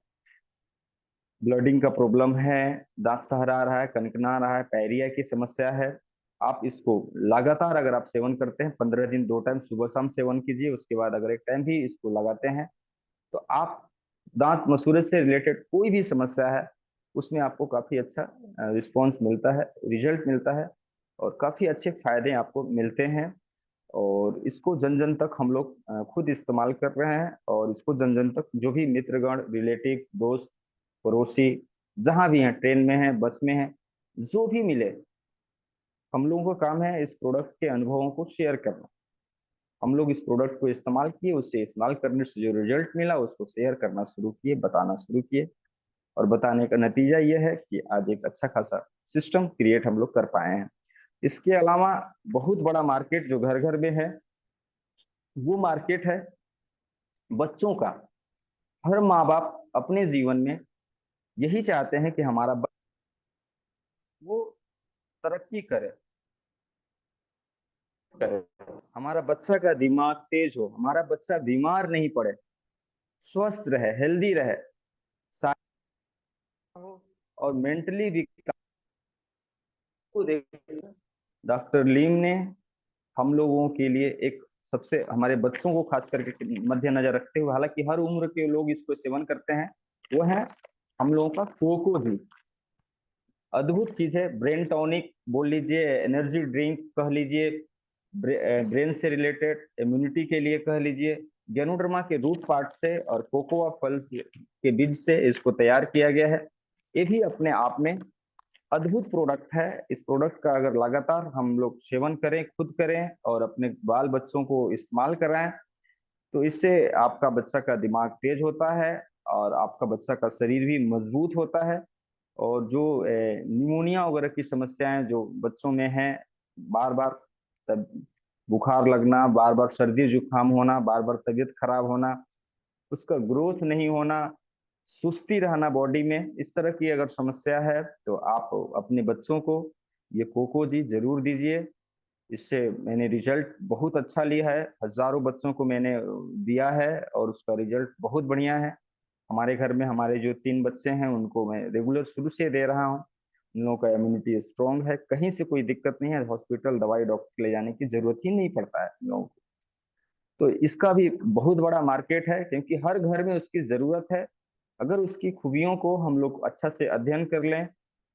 ब्लडिंग का प्रॉब्लम है, दांत सहरा रहा है, कनकना रहा है, डायरिया की समस्या है, आप इसको लगातार अगर आप सेवन करते हैं, 15 दिन 2 टाइम सुबह शाम सेवन कीजिए, उसके बाद अगर एक टाइम भी इसको लगाते हैं तो आप दांत मसूड़े से रिलेटेड कोई भी समस्या है उसमें आपको काफी अच्छा रिस्पॉन्स मिलता है, रिजल्ट मिलता है, और काफी अच्छे फायदे आपको मिलते हैं। और इसको जन जन तक हम लोग खुद इस्तेमाल कर रहे हैं, और इसको जन जन तक जो भी मित्रगण, रिलेटिव, दोस्त, पड़ोसी जहां भी हैं, ट्रेन में हैं, बस में हैं, जो भी मिले, हम लोगों का काम है इस प्रोडक्ट के अनुभवों को शेयर करना। हम लोग इस प्रोडक्ट को इस्तेमाल किए, उससे इस्तेमाल करने से जो रिजल्ट मिला उसको शेयर करना शुरू किए, बताना शुरू किए, और बताने का नतीजा ये है कि आज एक अच्छा खासा सिस्टम क्रिएट हम लोग कर पाए हैं। इसके अलावा बहुत बड़ा मार्केट जो घर घर में है, वो मार्केट है बच्चों का। हर माँ बाप अपने जीवन में यही चाहते हैं कि हमारा वो तरक्की करे, हमारा बच्चा का दिमाग तेज हो, हमारा बच्चा बीमार नहीं पड़े, स्वस्थ रहे, हेल्दी रहे, हो, और मेंटली भी को देख। डॉक्टर लीम ने हम लोगों के लिए एक सबसे, हमारे बच्चों को खास करके मद्देनजर रखते हुए, हालांकि हर उम्र के लोग इसको सेवन करते हैं, वो है हम लोगों का कोको जी। अद्भुत चीज है, ब्रेन टॉनिक बोल लीजिए, एनर्जी ड्रिंक कह लीजिए, ब्रेन से रिलेटेड इम्यूनिटी के लिए कह लीजिए। गैनोडर्मा के रूट पार्ट से और कोकोआ फल के बीज से इसको तैयार किया गया है। ये भी अपने आप में अद्भुत प्रोडक्ट है। इस प्रोडक्ट का अगर लगातार हम लोग सेवन करें, खुद करें और अपने बाल बच्चों को इस्तेमाल कराएं, तो इससे आपका बच्चा का दिमाग तेज होता है और आपका बच्चा का शरीर भी मजबूत होता है। और जो निमोनिया वगैरह की समस्याएं जो बच्चों में है, बार बार तब बुखार लगना, बार बार सर्दी जुकाम होना, बार बार तबीयत खराब होना, उसका ग्रोथ नहीं होना, सुस्ती रहना बॉडी में, इस तरह की अगर समस्या है तो आप अपने बच्चों को ये कोको जी जरूर दीजिए। इससे मैंने रिजल्ट बहुत अच्छा लिया है, हजारों बच्चों को मैंने दिया है और उसका रिजल्ट बहुत बढ़िया है। हमारे घर में हमारे जो 3 बच्चे हैं उनको मैं रेगुलर शुरू से दे रहा हूँ। उन लोगों का इम्यूनिटी स्ट्रांग है, कहीं से कोई दिक्कत नहीं है, हॉस्पिटल दवाई डॉक्टर ले जाने की जरूरत ही नहीं पड़ता है उन लोगों को। तो इसका भी बहुत बड़ा मार्केट है क्योंकि हर घर में उसकी जरूरत है। अगर उसकी खूबियों को हम लोग अच्छा से अध्ययन कर लें,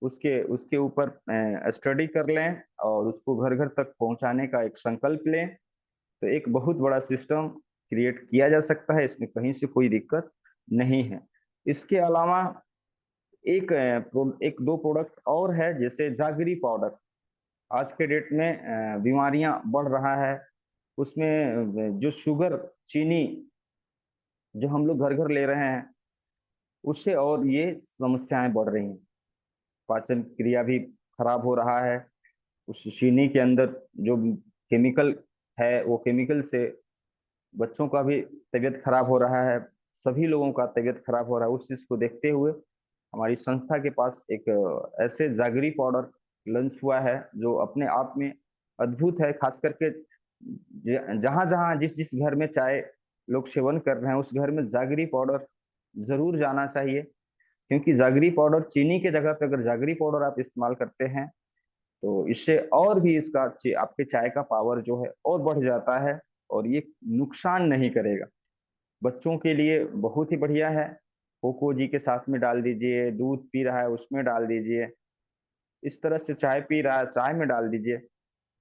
उसके उसके ऊपर स्टडी कर लें और उसको घर घर तक पहुंचाने का एक संकल्प लें, तो एक बहुत बड़ा सिस्टम क्रिएट किया जा सकता है। इसमें कहीं से कोई दिक्कत नहीं है। इसके अलावा एक दो प्रोडक्ट और है, जैसे जागरी पाउडर। आज के डेट में बीमारियां बढ़ रहा है, उसमें जो शुगर, चीनी जो हम लोग घर घर ले रहे हैं, उससे और ये समस्याएं बढ़ रही हैं। पाचन क्रिया भी खराब हो रहा है। उस चीनी के अंदर जो केमिकल है, वो केमिकल से बच्चों का भी तबीयत खराब हो रहा है, सभी लोगों का तबीयत खराब हो रहा है। उस चीज को देखते हुए हमारी संस्था के पास एक ऐसे जागरी पाउडर लॉन्च हुआ है जो अपने आप में अद्भुत है। खास करके जहां जहां जिस जिस घर में चाय लोग सेवन कर रहे हैं, उस घर में जागरी पाउडर जरूर जाना चाहिए। क्योंकि जागरी पाउडर, चीनी के जगह पे अगर जागरी पाउडर आप इस्तेमाल करते हैं तो इससे और भी इसका आपके चाय का पावर जो है और बढ़ जाता है और ये नुकसान नहीं करेगा। बच्चों के लिए बहुत ही बढ़िया है। कोको जी के साथ में डाल दीजिए, दूध पी रहा है उसमें डाल दीजिए, इस तरह से चाय पी रहा है चाय में डाल दीजिए।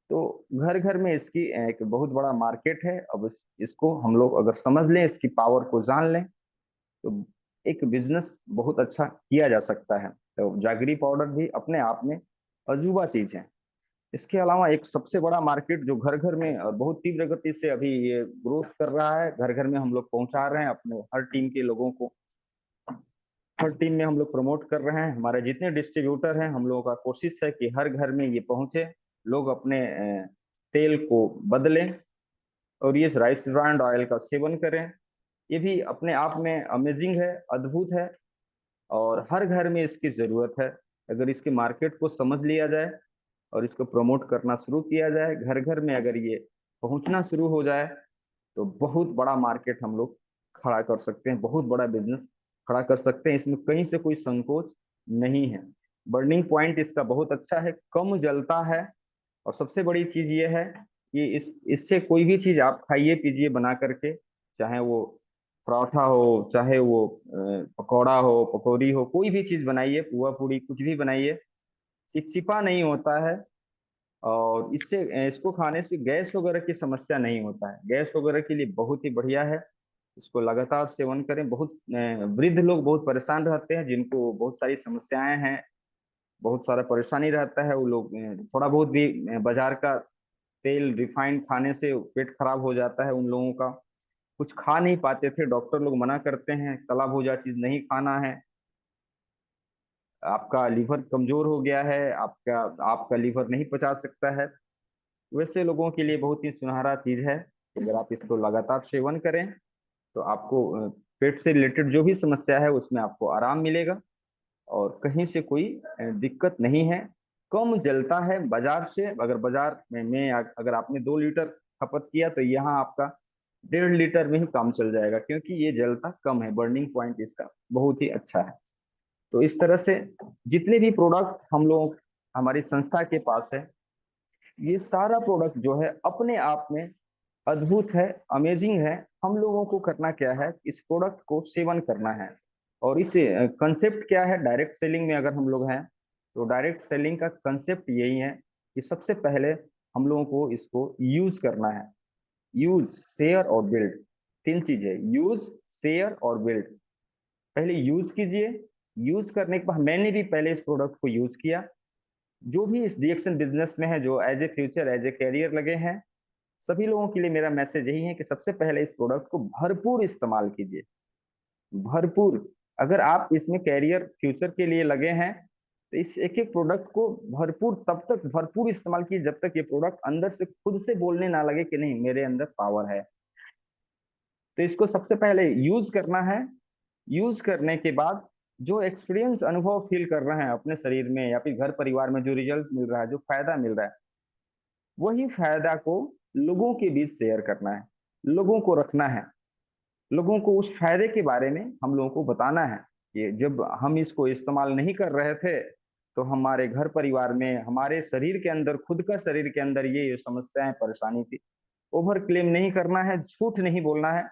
तो घर घर में इसकी एक बहुत बड़ा मार्केट है। अब इसको हम लोग अगर समझ लें, इसकी पावर को जान लें, तो एक बिजनेस बहुत अच्छा किया जा सकता है। तो जागरी पाउडर भी अपने आप में अजूबा चीज है। इसके अलावा एक सबसे बड़ा मार्केट जो घर घर में बहुत तीव्र गति से अभी ये ग्रोथ कर रहा है, घर घर में हम लोग पहुंचा रहे हैं अपने हर टीम के लोगों को, हर टीम में हम लोग प्रमोट कर रहे हैं। हमारे जितने डिस्ट्रीब्यूटर हैं, हम लोगों का कोशिश है कि हर घर में ये पहुंचे, लोग अपने तेल को बदलें और ये राइस ब्रांड ऑयल का सेवन करें। ये भी अपने आप में अमेजिंग है, अद्भुत है और हर घर में इसकी जरूरत है। अगर इसके मार्केट को समझ लिया जाए और इसको प्रमोट करना शुरू किया जाए, घर घर में अगर ये पहुंचना शुरू हो जाए, तो बहुत बड़ा मार्केट हम लोग खड़ा कर सकते हैं, बहुत बड़ा बिजनेस खड़ा कर सकते हैं। इसमें कहीं से कोई संकोच नहीं है। बर्निंग पॉइंट इसका बहुत अच्छा है, कम जलता है और सबसे बड़ी चीज ये है कि इससे कोई भी चीज आप खाइए पीजिए बना करके, चाहे वो पराठा हो, चाहे वो पकौड़ा हो, पकौड़ी हो, कोई भी चीज बनाइए, पुआ पूड़ी कुछ भी बनाइए, चिपचिपा नहीं होता है। और इससे इसको खाने से गैस वगैरह की समस्या नहीं होता है। गैस वगैरह के लिए बहुत ही बढ़िया है, इसको लगातार सेवन करें। बहुत वृद्ध लोग बहुत परेशान रहते हैं, जिनको बहुत सारी समस्याएं हैं, बहुत सारा परेशानी रहता है, वो लोग थोड़ा बहुत भी बाजार का तेल रिफाइंड खाने से पेट खराब हो जाता है उन लोगों का। कुछ खा नहीं पाते थे, डॉक्टर लोग मना करते हैं तला भुजा चीज नहीं खाना है, आपका लीवर कमजोर हो गया है, आपका आपका लीवर नहीं पचा सकता है। वैसे लोगों के लिए बहुत ही सुनहरा चीज है। अगर आप इसको लगातार सेवन करें तो आपको पेट से रिलेटेड जो भी समस्या है उसमें आपको आराम मिलेगा और कहीं से कोई दिक्कत नहीं है। कम जलता है बाजार से। अगर बाजार में अगर आपने 2 लीटर खपत किया तो यहाँ आपका 1.5 लीटर में ही काम चल जाएगा, क्योंकि ये जलता कम है। बर्निंग पॉइंट इसका बहुत ही अच्छा है। तो इस तरह से जितने भी प्रोडक्ट हम लोग हमारी संस्था के पास है, ये सारा प्रोडक्ट जो है अपने आप में अद्भुत है, अमेजिंग है। हम लोगों को करना क्या है, इस प्रोडक्ट को सेवन करना है। और इस कंसेप्ट क्या है, डायरेक्ट सेलिंग में अगर हम लोग हैं तो डायरेक्ट सेलिंग का कंसेप्ट यही है कि सबसे पहले हम लोगों को इसको यूज करना है। यूज, शेयर और बिल्ड, 3 चीजें, यूज, शेयर और बिल्ड। पहले यूज कीजिए। यूज करने के बाद मैंने भी पहले इस प्रोडक्ट को यूज किया, जो भी इस डीएक्शन बिजनेस में है, जो as a future as a career लगे हैं, सभी लोगों के लिए मेरा मैसेज यही है कि सबसे पहले इस प्रोडक्ट को भरपूर इस्तेमाल कीजिए, भरपूर। अगर आप इसमें कैरियर फ्यूचर के लिए लगे हैं तो इस एक एक प्रोडक्ट को भरपूर तब तक भरपूर इस्तेमाल कीजिए जब तक ये प्रोडक्ट अंदर से खुद से बोलने ना लगे कि नहीं मेरे अंदर पावर है। तो इसको सबसे पहले यूज करना है। यूज करने के बाद जो एक्सपीरियंस अनुभव फील कर रहे हैं अपने शरीर में या फिर घर परिवार में, जो रिजल्ट मिल रहा है, जो फायदा मिल रहा है, वही फायदा को लोगों के बीच शेयर करना है, लोगों को रखना है, लोगों को उस फायदे के बारे में हम लोगों को बताना है कि जब हम इसको इस्तेमाल नहीं कर रहे थे तो हमारे घर परिवार में, हमारे शरीर के अंदर, खुद का शरीर के अंदर ये समस्याएं, परेशानी थी। ओवर क्लेम नहीं करना है, झूठ नहीं बोलना है,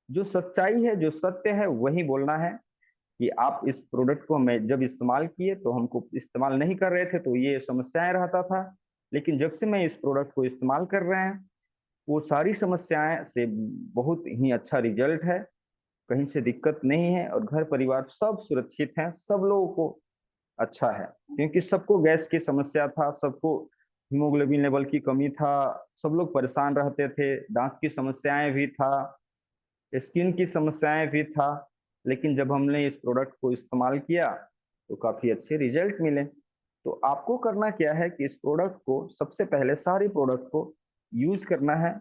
जो सच्चाई है, जो सत्य है वही बोलना है कि आप इस प्रोडक्ट को मैं जब इस्तेमाल किए तो हमको इस्तेमाल नहीं कर रहे थे तो ये समस्याएं रहता था, लेकिन जब से मैं इस प्रोडक्ट को इस्तेमाल कर रहे हैं वो सारी समस्याएं से बहुत ही अच्छा रिजल्ट है, कहीं से दिक्कत नहीं है और घर परिवार सब सुरक्षित हैं, सब लोगों को अच्छा है। क्योंकि सबको गैस की समस्या था, सबको हीमोग्लोबिन लेवल की कमी था, सब लोग परेशान रहते थे, दांत की समस्याएं भी था, स्किन की समस्याएं भी था, लेकिन जब हमने इस प्रोडक्ट को इस्तेमाल किया तो काफी अच्छे रिजल्ट मिले। तो आपको करना क्या है कि इस प्रोडक्ट को सबसे पहले, सारे प्रोडक्ट को यूज करना है,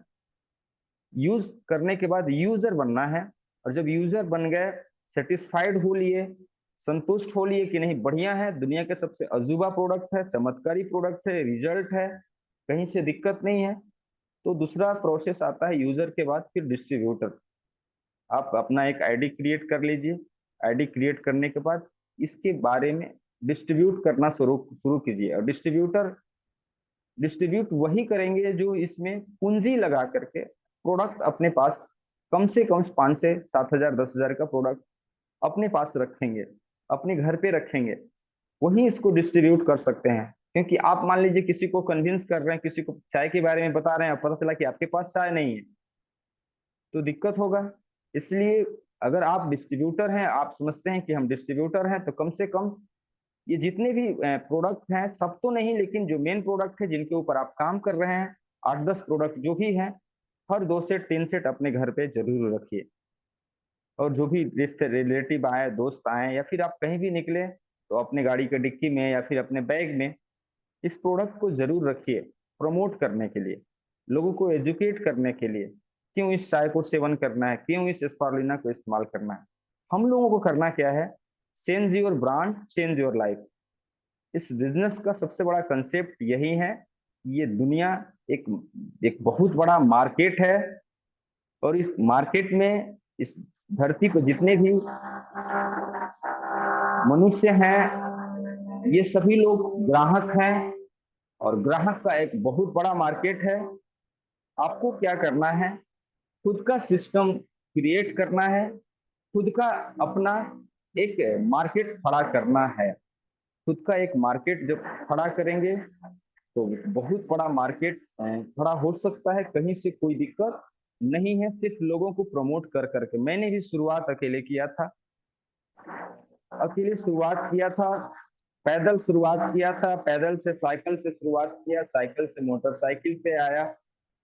यूज करने के बाद यूजर बनना है, और जब यूजर बन गए, सेटिस्फाइड हो लिए, संतुष्ट हो लिए कि नहीं बढ़िया है, दुनिया के सबसे अजूबा प्रोडक्ट है, चमत्कारी प्रोडक्ट है, रिजल्ट है, कहीं से दिक्कत नहीं है, तो दूसरा प्रोसेस आता है यूजर के बाद फिर डिस्ट्रीब्यूटर। आप अपना एक आईडी क्रिएट कर लीजिए, आईडी क्रिएट करने के बाद इसके बारे में डिस्ट्रीब्यूट करना शुरू शुरू कीजिए, और डिस्ट्रीब्यूट वही करेंगे जो इसमें पूंजी लगा करके प्रोडक्ट अपने पास कम से कम 5 से 7 हजार 10 हजार का प्रोडक्ट अपने पास रखेंगे, अपने घर पे रखेंगे, वही इसको डिस्ट्रीब्यूट कर सकते हैं। क्योंकि आप मान लीजिए किसी को कन्विंस कर रहे हैं, किसी को चाय के बारे में बता रहे हैं, पता चला कि आपके पास चाय नहीं है तो दिक्कत होगा। इसलिए अगर आप डिस्ट्रीब्यूटर हैं, आप समझते हैं कि हम डिस्ट्रीब्यूटर हैं, तो कम से कम ये जितने भी प्रोडक्ट हैं, सब तो नहीं लेकिन जो मेन प्रोडक्ट है जिनके ऊपर आप काम कर रहे हैं, 8-10 प्रोडक्ट जो भी हैं, हर 2 सेट 3 सेट अपने घर पे जरूर रखिए। और जो भी रिश्ते रिलेटिव आए, दोस्त आए, या फिर आप कहीं भी निकले तो अपने गाड़ी के डिक्की में या फिर अपने बैग में इस प्रोडक्ट को जरूर रखिए, प्रमोट करने के लिए, लोगों को एजुकेट करने के लिए, क्यों इस चाय को सेवन करना है, क्यों इस स्पारुलिना को इस्तेमाल करना है। हम लोगों को करना क्या है, change your brand, change your life. इस बिजनेस का सबसे बड़ा कंसेप्ट यही है। ये दुनिया एक एक बहुत बड़ा मार्केट है, और इस मार्केट में, इस धरती पर जितने भी मनुष्य हैं, ये सभी लोग ग्राहक हैं, और ग्राहक का एक बहुत बड़ा मार्केट है। आपको क्या करना है, खुद का सिस्टम क्रिएट करना है, खुद का अपना एक मार्केट खड़ा करना है। खुद का एक मार्केट जब खड़ा करेंगे तो बहुत बड़ा मार्केट खड़ा हो सकता है, कहीं से कोई दिक्कत नहीं है, सिर्फ लोगों को प्रमोट कर करके। मैंने भी शुरुआत अकेले किया था, अकेले शुरुआत किया था, पैदल शुरुआत किया था, पैदल से साइकिल से शुरुआत किया, साइकिल से मोटरसाइकिल पे आया,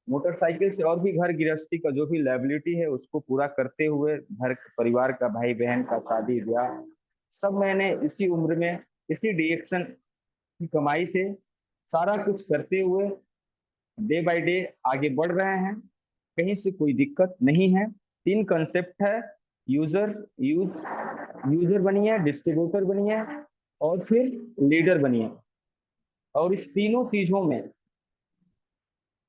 मोटरसाइकिल से और भी घर गृहस्थी का जो भी लायबिलिटी है उसको पूरा करते हुए, घर परिवार का, भाई बहन का शादी ब्याह, सब मैंने इसी उम्र में, इसी डिएक्शन की कमाई से सारा कुछ करते हुए डे बाय डे आगे बढ़ रहे हैं, कहीं से कोई दिक्कत नहीं है। 3 कंसेप्ट है, यूजर यूजर बनिए, डिस्ट्रीब्यूटर बनिए, और फिर लीडर बनिए। और इस तीनों चीजों में,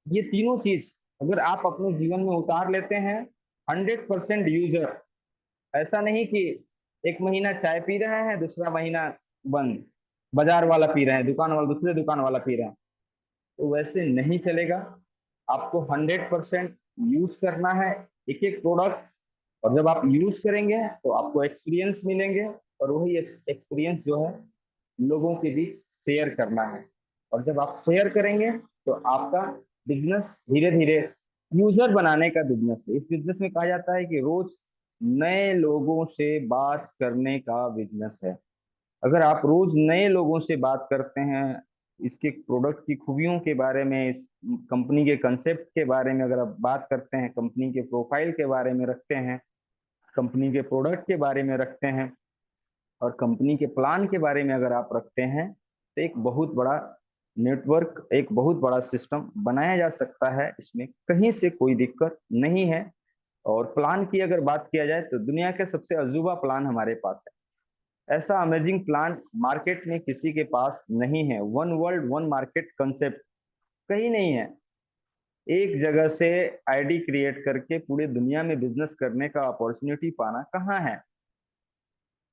ये तीनों चीज अगर आप अपने जीवन में उतार लेते हैं, 100% यूजर। ऐसा नहीं कि एक महीना चाय पी रहे हैं, दूसरा महीना बंद, बाजार वाला पी रहे हैं, दुकान वाला, दूसरे दुकान वाला पी रहे हैं, तो वैसे नहीं चलेगा। आपको 100% यूज करना है एक एक प्रोडक्ट, और जब आप यूज करेंगे तो आपको एक्सपीरियंस मिलेंगे, और वही एक्सपीरियंस जो है लोगों के बीच शेयर करना है। और जब आप शेयर करेंगे तो आपका बिजनेस धीरे धीरे यूजर बनाने का बिजनेस है। इस बिजनेस में कहा जाता है कि रोज नए लोगों से बात करने का बिजनेस है। अगर आप रोज नए लोगों से बात करते हैं, इसके प्रोडक्ट की खूबियों के बारे में, इस कंपनी के कंसेप्ट के बारे में अगर आप बात करते हैं, कंपनी के प्रोफाइल के बारे में रखते हैं, कंपनी के प्रोडक्ट के बारे में रखते हैं और कंपनी के प्लान के बारे में अगर आप रखते हैं, तो एक बहुत बड़ा नेटवर्क, एक बहुत बड़ा सिस्टम बनाया जा सकता है। इसमें कहीं से कोई दिक्कत नहीं है। और प्लान की अगर बात किया जाए तो दुनिया के सबसे अजूबा प्लान हमारे पास है। ऐसा अमेजिंग प्लान मार्केट में किसी के पास नहीं है। One world one market concept कहीं नहीं है। एक जगह से आईडी क्रिएट करके पूरी दुनिया में बिजनेस करने का अपॉर्चुनिटी पाना कहाँ है।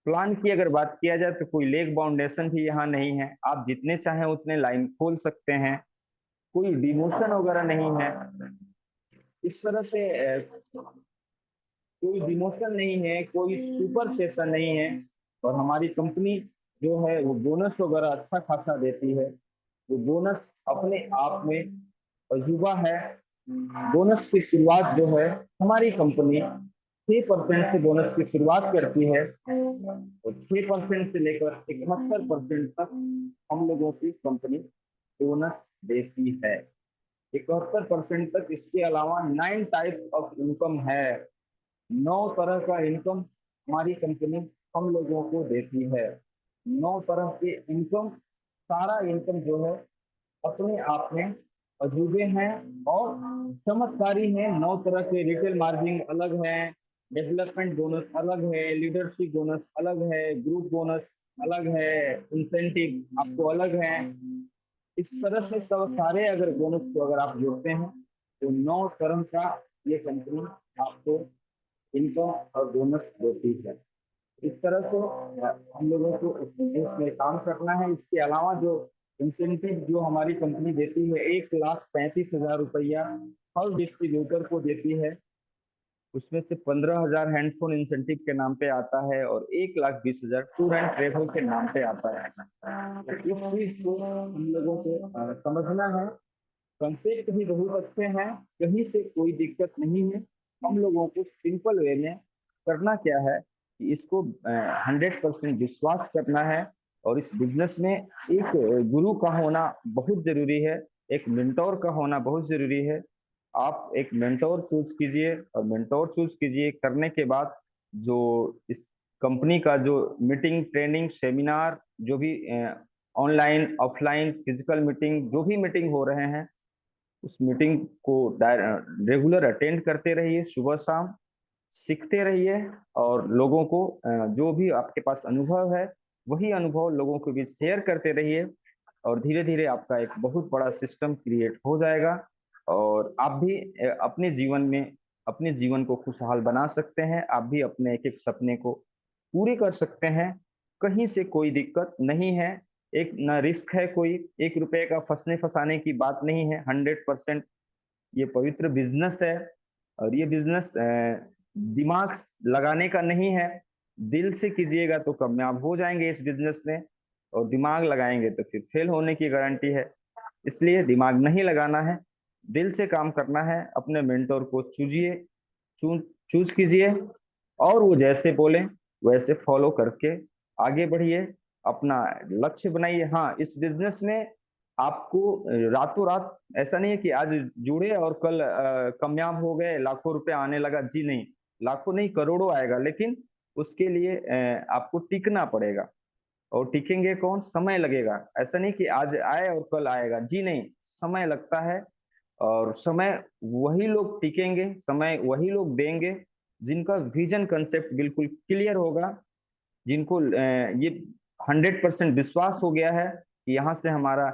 प्लान की अगर बात किया जाए तो कोई लेग बाउंडेशन भी यहाँ नहीं है। आप जितने चाहें उतने लाइन खोल सकते हैं। कोई डिमोशन वगैरह नहीं है। इस तरह से कोई डिमोशन नहीं है, कोई सुपर सेशन नहीं है। और हमारी कंपनी जो है वो बोनस वगैरह अच्छा खासा देती है। वो बोनस अपने आप में अजूबा है। बोनस की शुरुआत जो है, हमारी कंपनी 6% से बोनस की शुरुआत करती है और 6% से लेकर 71% तक हम लोगों की कंपनी बोनस देती है। 71% तक। इसके अलावा 9 टाइप ऑफ इनकम है। 9 तरह का इनकम हमारी कंपनी हम लोगों को देती है। 9 तरह के इनकम, सारा इनकम जो है अपने आप में अजूबे हैं और चमत्कारी हैं। 9 तरह के रिटेल मार्जिन अलग है, डेवलपमेंट बोनस अलग है, लीडरशिप बोनस अलग है, ग्रुप बोनस अलग है, इंसेंटिव आपको अलग है। इस तरह से सब सारे अगर बोनस को अगर आप जोड़ते हैं तो 9 तरह का ये कंपनी आपको इनकम और बोनस देती है। इस तरह से हम लोगों को इसमें काम करना है। इसके अलावा जो इंसेंटिव जो हमारी कंपनी देती है, 1,35,000 रुपया हर डिस्ट्रीब्यूटर को देती है। उसमें से 15,000 हैंडफोन इंसेंटिव के नाम पे आता है और 1,20,000 टूर एंड ट्रेवल के नाम पे आता है। तो इस चीज को हम लोगों को समझना है। कंसेप्ट भी बहुत अच्छे हैं, कहीं से कोई दिक्कत नहीं है। हम लोगों को सिंपल वे में करना क्या है कि इसको 100% विश्वास करना है। और इस बिजनेस में एक गुरु का होना बहुत जरूरी है, एक मेंटोर का होना बहुत जरूरी है। आप एक मेंटोर चूज कीजिए और मेंटोर चूज कीजिए करने के बाद जो इस कंपनी का जो मीटिंग, ट्रेनिंग, सेमिनार, जो भी ऑनलाइन, ऑफलाइन, फिजिकल मीटिंग, जो भी मीटिंग हो रहे हैं, उस मीटिंग को रेगुलर अटेंड करते रहिए, सुबह शाम सीखते रहिए और लोगों को जो भी आपके पास अनुभव है वही अनुभव लोगों के बीच शेयर करते रहिए और धीरे धीरे आपका एक बहुत बड़ा सिस्टम क्रिएट हो जाएगा और आप भी अपने जीवन में अपने जीवन को खुशहाल बना सकते हैं। आप भी अपने एक एक सपने को पूरे कर सकते हैं। कहीं से कोई दिक्कत नहीं है। एक ना रिस्क है, कोई 1 रुपए का फंसने फंसाने की बात नहीं है। 100% ये पवित्र बिजनेस है और ये बिजनेस दिमाग लगाने का नहीं है। दिल से कीजिएगा तो कामयाब हो जाएंगे इस बिजनेस में और दिमाग लगाएंगे तो फिर फेल होने की गारंटी है। इसलिए दिमाग नहीं लगाना है, दिल से काम करना है। अपने मेंटोर को चूजिए, चूज कीजिए और वो जैसे बोले वैसे फॉलो करके आगे बढ़िए, अपना लक्ष्य बनाइए। हाँ, इस बिजनेस में आपको रातों रात ऐसा नहीं है कि आज जुड़े और कल कामयाब हो गए, लाखों रुपए आने लगा। जी नहीं, लाखों नहीं करोड़ों आएगा, लेकिन उसके लिए आपको टिकना पड़ेगा। और टिकेंगे कौन? समय लगेगा। ऐसा नहीं कि आज आए और कल आएगा। जी नहीं, समय लगता है और समय वही लोग टिकेंगे, समय वही लोग देंगे जिनका विजन कंसेप्ट बिल्कुल क्लियर होगा, जिनको ये 100% विश्वास हो गया है कि यहाँ से हमारा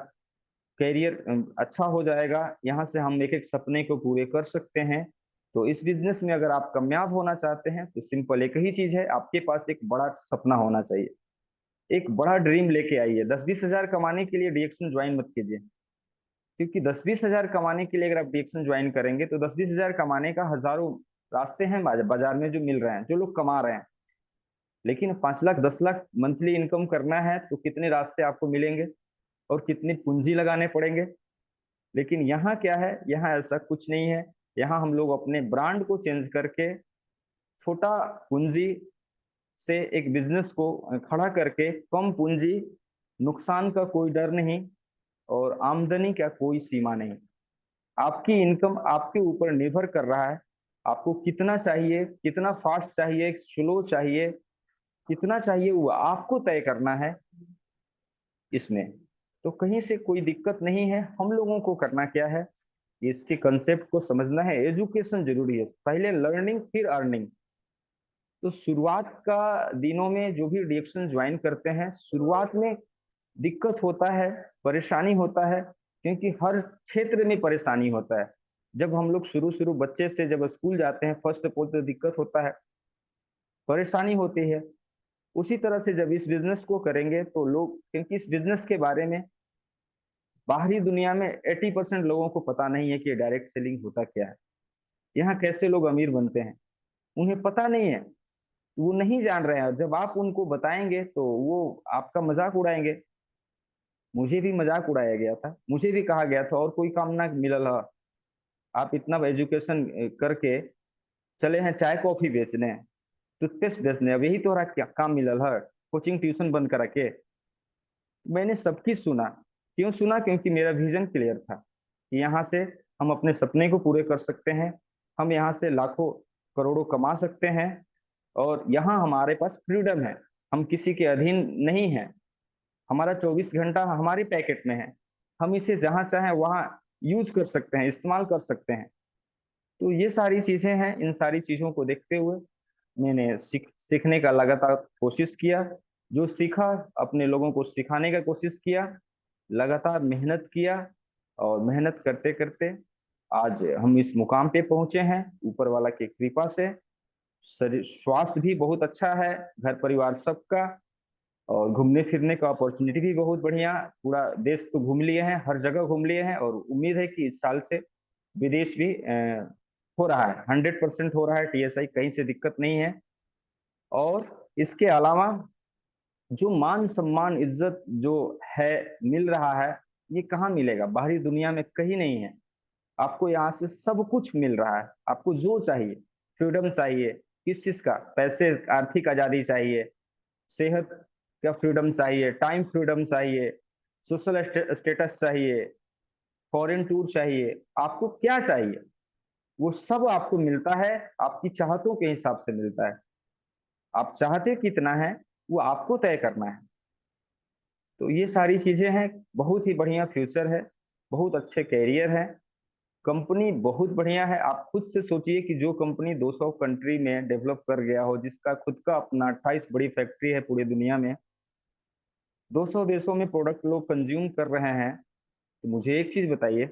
करियर अच्छा हो जाएगा, यहाँ से हम एक एक सपने को पूरे कर सकते हैं। तो इस बिजनेस में अगर आप कामयाब होना चाहते हैं तो सिंपल एक ही चीज है, आपके पास एक बड़ा सपना होना चाहिए। एक बड़ा ड्रीम लेके आइए। 10-20 हजार कमाने के लिए डीएक्शन ज्वाइन मत कीजिए, क्योंकि 10-20 हजार कमाने के लिए अगर आप डीएक्शन ज्वाइन करेंगे तो 10-20 हजार कमाने का हजारों रास्ते हैं बाजार में जो मिल रहे हैं, जो लोग कमा रहे हैं। लेकिन 5 लाख 10 लाख मंथली इनकम करना है तो कितने रास्ते आपको मिलेंगे और कितनी पूंजी लगाने पड़ेंगे। लेकिन यहाँ क्या है, यहाँ ऐसा कुछ नहीं है। यहाँ हम लोग अपने ब्रांड को चेंज करके छोटा पूंजी से एक बिजनेस को खड़ा करके, कम पूंजी, नुकसान का कोई डर नहीं और आमदनी का कोई सीमा नहीं। आपकी इनकम आपके ऊपर निर्भर कर रहा है, आपको कितना चाहिए, कितना फास्ट चाहिए, स्लो चाहिए, कितना चाहिए, वो आपको तय करना है इसमें। तो कहीं से कोई दिक्कत नहीं है। हम लोगों को करना क्या है, इसके कंसेप्ट को समझना है। एजुकेशन जरूरी है, पहले लर्निंग फिर अर्निंग। तो शुरुआत का दिनों में जो भी डिएक्शन ज्वाइन करते हैं, शुरुआत में दिक्कत होता है, परेशानी होता है, क्योंकि हर क्षेत्र में परेशानी होता है। जब हम लोग शुरू शुरू बच्चे से जब स्कूल जाते हैं, फर्स्ट ऑफ ऑल तो दिक्कत होता है, परेशानी होती है। उसी तरह से जब इस बिजनेस को करेंगे तो लोग, क्योंकि इस बिजनेस के बारे में बाहरी दुनिया में 80% लोगों को पता नहीं है कि डायरेक्ट सेलिंग होता क्या है, यहाँ कैसे लोग अमीर बनते हैं, उन्हें पता नहीं है, वो नहीं जान रहे हैं। जब आप उनको बताएंगे तो वो आपका मजाक उड़ाएंगे। मुझे भी मजाक उड़ाया गया था, मुझे भी कहा गया था और कोई काम ना मिलल है, आप इतना एजुकेशन करके चले हैं चाय कॉफी बेचने, टूथपेस्ट बेचने, अब यही तोहरा क्या काम मिलल है, कोचिंग ट्यूशन बंद करा के। मैंने सबकी सुना। क्यों सुना? क्योंकि मेरा विजन क्लियर था कि यहाँ से हम अपने सपने को पूरे कर सकते हैं, हम यहाँ से लाखों करोड़ों कमा सकते हैं, और यहाँ हमारे पास फ्रीडम है, हम किसी के अधीन नहीं है, हमारा 24 घंटा हमारे पैकेट में है, हम इसे जहां चाहें वहां यूज कर सकते हैं, इस्तेमाल कर सकते हैं। तो ये सारी चीजें हैं, इन सारी चीजों को देखते हुए मैंने सीखने का लगातार कोशिश किया। जो सीखा अपने लोगों को सिखाने का कोशिश किया, लगातार मेहनत किया, और मेहनत करते करते आज हम इस मुकाम पे पहुंचे हैं ऊपर वाला की कृपा से। शरीर स्वास्थ्य भी बहुत अच्छा है, घर परिवार सबका, और घूमने फिरने का अपॉर्चुनिटी भी बहुत बढ़िया। पूरा देश तो घूम लिए हैं, हर जगह घूम लिए हैं, और उम्मीद है कि इस साल से विदेश भी हो रहा है, 100% हो रहा है टीएसआई, कहीं से दिक्कत नहीं है। और इसके अलावा जो मान सम्मान इज्जत जो है मिल रहा है, ये कहाँ मिलेगा? बाहरी दुनिया में कहीं नहीं है। आपको यहाँ से सब कुछ मिल रहा है, आपको जो चाहिए, फ्रीडम चाहिए, किस चीज का, पैसे, आर्थिक आजादी चाहिए, सेहत का फ्रीडम चाहिए, टाइम फ्रीडम चाहिए, सोशल स्टेटस चाहिए, फॉरेन टूर चाहिए, आपको क्या चाहिए वो सब आपको मिलता है, आपकी चाहतों के हिसाब से मिलता है। आप चाहते कितना है वो आपको तय करना है। तो ये सारी चीजें हैं, बहुत ही बढ़िया फ्यूचर है, बहुत अच्छे कैरियर है, कंपनी बहुत बढ़िया है। आप खुद से सोचिए कि जो कंपनी 200 कंट्री में डेवलप कर गया हो, जिसका खुद का अपना 28 बड़ी फैक्ट्री है पूरी दुनिया में, 200 देशों में प्रोडक्ट लोग कंज्यूम कर रहे हैं, तो मुझे एक चीज बताइए,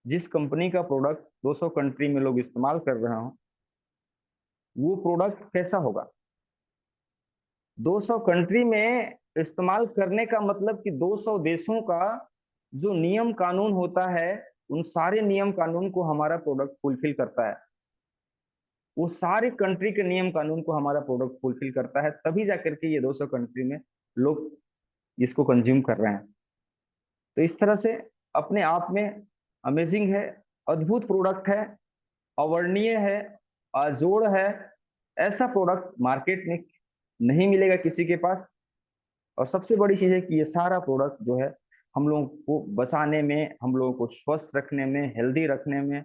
जिस कंपनी का प्रोडक्ट 200 कंट्री में लोग इस्तेमाल कर रहे हो, वो प्रोडक्ट कैसा होगा? 200 कंट्री में इस्तेमाल करने का मतलब कि 200 देशों का जो नियम कानून होता है, उन सारे नियम कानून को हमारा प्रोडक्ट फुलफिल करता है। वो सारे कंट्री के नियम कानून को हमारा प्रोडक्ट फुलफिल करता है, तभी जाकर के ये 200 कंट्री में लोग इसको कंज्यूम कर रहे हैं। तो इस तरह से अपने आप में अमेजिंग है, अद्भुत प्रोडक्ट है, अवर्णनीय है, अजोड़ है। ऐसा प्रोडक्ट मार्केट में नहीं मिलेगा किसी के पास। और सबसे बड़ी चीज है कि ये सारा प्रोडक्ट जो है हम लोगों को बचाने में, हम लोगों को स्वस्थ रखने में, हेल्दी रखने में,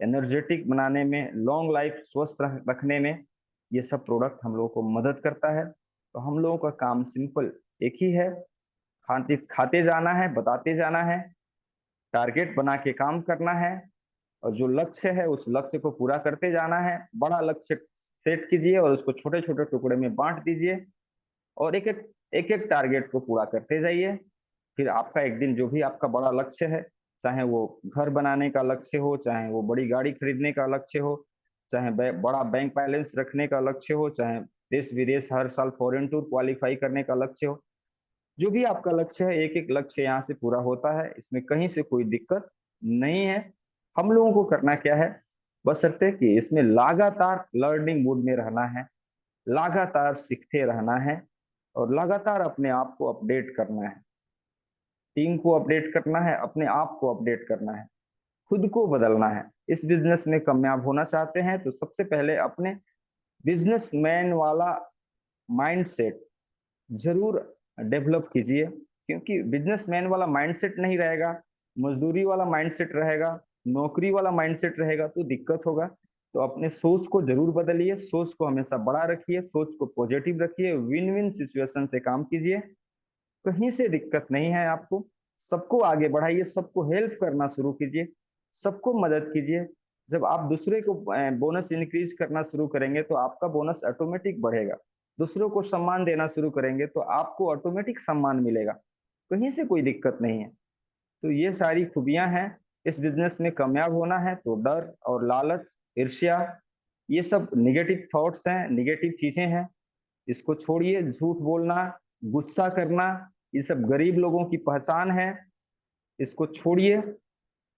एनर्जेटिक बनाने में, लॉन्ग लाइफ स्वस्थ रखने में, ये सब प्रोडक्ट हम लोगों को मदद करता है। तो हम लोगों का काम सिंपल एक ही है, खाते खाते जाना है, बताते जाना है, टारगेट बना के काम करना है, और जो लक्ष्य है उस लक्ष्य को पूरा करते जाना है। बड़ा लक्ष्य सेट कीजिए और उसको छोटे छोटे टुकड़े में बांट दीजिए, और एक एक टारगेट को पूरा करते जाइए। फिर आपका एक दिन जो भी आपका बड़ा लक्ष्य है, चाहे वो घर बनाने का लक्ष्य हो, चाहे वो बड़ी गाड़ी खरीदने का लक्ष्य हो, चाहे बड़ा बैंक बैलेंस रखने का लक्ष्य हो, चाहे देश विदेश हर साल फॉरेन टूर क्वालिफाई करने का लक्ष्य हो, जो भी आपका लक्ष्य है, एक एक लक्ष्य यहाँ से पूरा होता है, इसमें कहीं से कोई दिक्कत नहीं है। हम लोगों को करना क्या है, बशर्ते कि इसमें लगातार लर्निंग मूड में रहना है, लगातार सीखते रहना है, और लगातार अपने आप को अपडेट करना है, टीम को अपडेट करना है, अपने आप को अपडेट करना है, खुद को बदलना है। इस बिजनेस में कामयाब होना चाहते हैं तो सबसे पहले अपने बिजनेसमैन वाला माइंडसेट जरूर डेवलप कीजिए। क्योंकि बिजनेसमैन वाला माइंडसेट नहीं रहेगा, मजदूरी वाला माइंडसेट रहेगा, नौकरी वाला माइंडसेट रहेगा तो दिक्कत होगा। तो अपने सोच को जरूर बदलिए, सोच को हमेशा बड़ा रखिए, सोच को पॉजिटिव रखिए, विन विन सिचुएशन से काम कीजिए। कहीं से दिक्कत नहीं है आपको, सबको आगे बढ़ाइए, सबको हेल्प करना शुरू कीजिए, सबको मदद कीजिए। जब आप दूसरे को बोनस इंक्रीज करना शुरू करेंगे तो आपका बोनस ऑटोमेटिक बढ़ेगा। दूसरों को सम्मान देना शुरू करेंगे तो आपको ऑटोमेटिक सम्मान मिलेगा। कहीं से कोई दिक्कत नहीं है। तो ये सारी खूबियां हैं। इस बिजनेस में कामयाब होना है तो डर और लालच, ईर्ष्या, ये सब निगेटिव थॉट्स हैं, निगेटिव चीजें हैं। इसको छोड़िए। झूठ बोलना, गुस्सा करना, ये सब गरीब लोगों की पहचान है। इसको छोड़िए,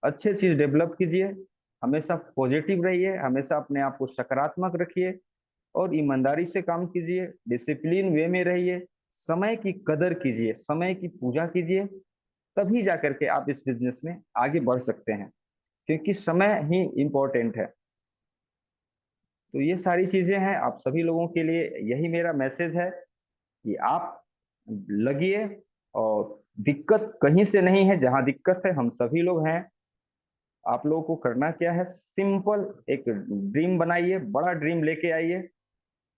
अच्छे चीज डेवलप कीजिए, हमेशा पॉजिटिव रहिए, हमेशा अपने आप को सकारात्मक रखिए और ईमानदारी से काम कीजिए, डिसिप्लिन वे में रहिए, समय की कदर कीजिए, समय की पूजा कीजिए। तभी जाकर के आप इस बिजनेस में आगे बढ़ सकते हैं, क्योंकि समय ही इम्पोर्टेंट है। तो ये सारी चीजें हैं, आप सभी लोगों के लिए यही मेरा मैसेज है कि आप लगिए। और दिक्कत कहीं से नहीं है, जहां दिक्कत है हम सभी लोग हैं। आप लोगों को करना क्या है, सिंपल एक ड्रीम बनाइए, बड़ा ड्रीम लेके आइए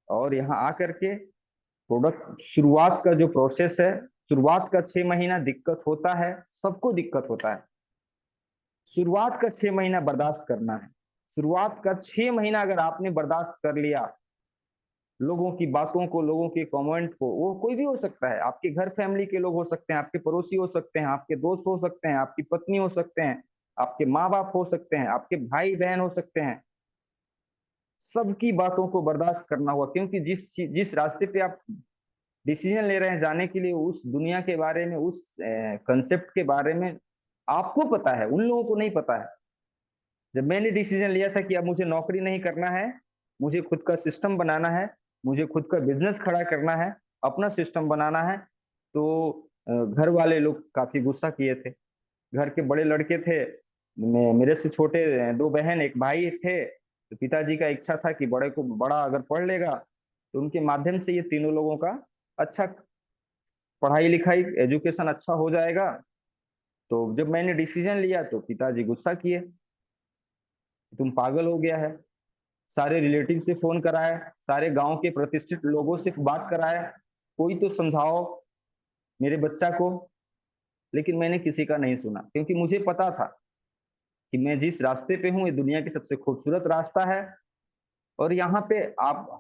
और यहाँ आकर के प्रोडक्ट शुरुआत का जो प्रोसेस है, शुरुआत का 6 महीना दिक्कत होता है, सबको दिक्कत होता है। शुरुआत का 6 महीना बर्दाश्त करना है। शुरुआत का 6 महीना अगर आपने बर्दाश्त कर लिया, लोगों की बातों को, लोगों के कमेंट को, वो कोई भी हो सकता है, आपके घर फैमिली के लोग हो सकते हैं, आपके पड़ोसी हो सकते हैं, आपके दोस्त हो सकते हैं, आपकी पत्नी हो सकते हैं, आपके माँ बाप हो सकते हैं, आपके भाई बहन हो सकते हैं। सबकी बातों को बर्दाश्त करना होगा, क्योंकि जिस रास्ते पे आप डिसीजन ले रहे हैं जाने के लिए, उस दुनिया के बारे में, उस कंसेप्ट के बारे में आपको पता है, उन लोगों को नहीं पता है। जब मैंने डिसीजन लिया था कि अब मुझे नौकरी नहीं करना है, मुझे खुद का सिस्टम बनाना है, मुझे खुद का बिजनेस खड़ा करना है, अपना सिस्टम बनाना है, तो घर वाले लोग काफी गुस्सा किए थे। घर के बड़े लड़के थे, मेरे से छोटे 2 बहन 1 भाई थे। तो पिताजी का इच्छा था कि बड़े को बड़ा अगर पढ़ लेगा तो उनके माध्यम से ये तीनों लोगों का अच्छा पढ़ाई लिखाई एजुकेशन अच्छा हो जाएगा। तो जब मैंने डिसीजन लिया तो पिताजी गुस्सा किए, तुम पागल हो गया है। सारे रिलेटिव से फोन कराए, सारे गांव के प्रतिष्ठित लोगों से बात कराए, कोई तो समझाओ मेरे बच्चा को। लेकिन मैंने किसी का नहीं सुना, क्योंकि मुझे पता था कि मैं जिस रास्ते पे हूँ ये दुनिया की सबसे खूबसूरत रास्ता है। और यहाँ पे आप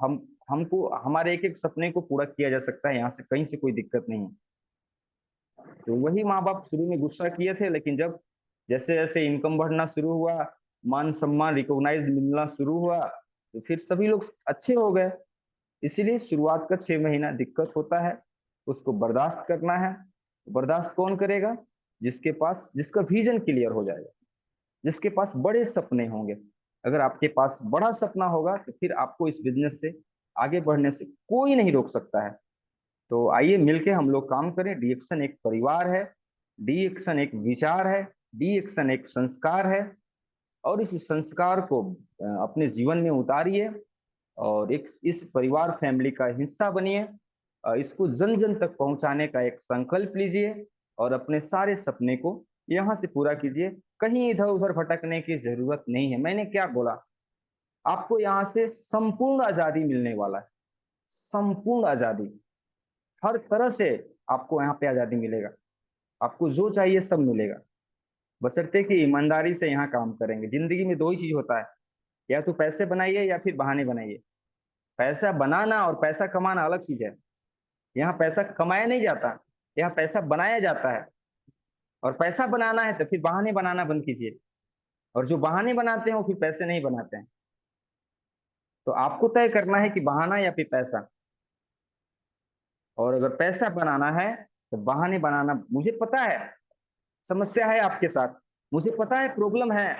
हमको हमारे एक एक सपने को पूरा किया जा सकता है, यहाँ से कहीं से कोई दिक्कत नहीं है। तो वही माँ बाप शुरू में गुस्सा किए थे, लेकिन जब जैसे जैसे इनकम बढ़ना शुरू हुआ, मान सम्मान रिकॉग्नाइज मिलना शुरू हुआ, तो फिर सभी लोग अच्छे हो गए। इसीलिए शुरुआत का 6 महीना दिक्कत होता है, उसको बर्दाश्त करना है। बर्दाश्त कौन करेगा? जिसका विजन क्लियर हो जाएगा, जिसके पास बड़े सपने होंगे। अगर आपके पास बड़ा सपना होगा तो फिर आपको इस बिजनेस से आगे बढ़ने से कोई नहीं रोक सकता है। तो आइए मिलके हम लोग काम करें। डीएक्शन एक परिवार है, डीएक्शन एक विचार है, डीएक्शन एक संस्कार है। और इस संस्कार को अपने जीवन में उतारिए और एक इस परिवार फैमिली का हिस्सा बनिए। इसको जन जन तक पहुंचाने का एक संकल्प लीजिए और अपने सारे सपने को यहाँ से पूरा कीजिए। कहीं इधर उधर भटकने की जरूरत नहीं है। मैंने क्या बोला, आपको यहाँ से संपूर्ण आजादी मिलने वाला है, संपूर्ण आजादी। हर तरह से आपको यहाँ पे आजादी मिलेगा, आपको जो चाहिए सब मिलेगा, बशर्ते कि ईमानदारी से यहाँ काम करेंगे। जिंदगी में 2 ही चीज होता है, या तो पैसे बनाइए या फिर बहाने बनाइए। पैसा बनाना और पैसा कमाना अलग चीज है। यहाँ पैसा कमाया नहीं जाता, यहाँ पैसा बनाया जाता है। और पैसा बनाना है तो फिर बहाने बनाना बंद कीजिए, और जो बहाने बनाते हैं वो फिर पैसे नहीं बनाते हैं। तो आपको तय करना है कि बहाना या फिर पैसा। और अगर पैसा बनाना है तो बहाने बनाना, मुझे पता है समस्या है आपके साथ, मुझे पता है प्रॉब्लम है,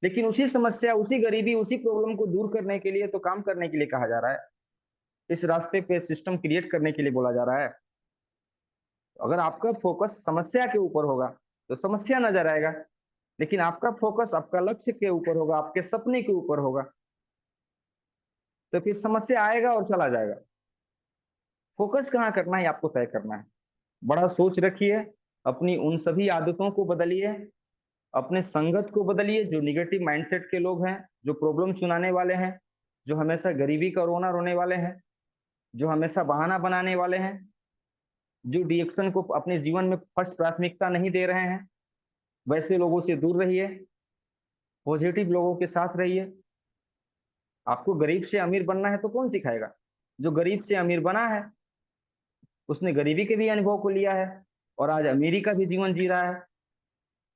लेकिन उसी समस्या, उसी गरीबी, उसी प्रॉब्लम को दूर करने के लिए तो काम करने के लिए कहा जा रहा है। इस रास्ते पे सिस्टम क्रिएट करने के लिए बोला जा रहा है। अगर आपका फोकस समस्या के ऊपर होगा तो समस्या नजर आएगा, लेकिन आपका फोकस आपका लक्ष्य के ऊपर होगा, आपके सपने के ऊपर होगा, तो फिर समस्या आएगा और चला जाएगा। फोकस कहाँ करना है आपको तय करना है। बड़ा सोच रखिए, अपनी उन सभी आदतों को बदलिए, अपने संगत को बदलिए जो निगेटिव माइंडसेट के लोग हैं, जो प्रॉब्लम सुनाने वाले हैं, जो हमेशा गरीबी का रोना रोने वाले हैं, जो हमेशा बहाना बनाने वाले हैं, जो डिएक्शन को अपने जीवन में फर्स्ट प्राथमिकता नहीं दे रहे हैं, वैसे लोगों से दूर रहिए, पॉजिटिव लोगों के साथ रहिए। आपको गरीब से अमीर बनना है तो कौन सिखाएगा? जो गरीब से अमीर बना है, उसने गरीबी के भी अनुभव को लिया है और आज अमीरी का भी जीवन जी रहा है।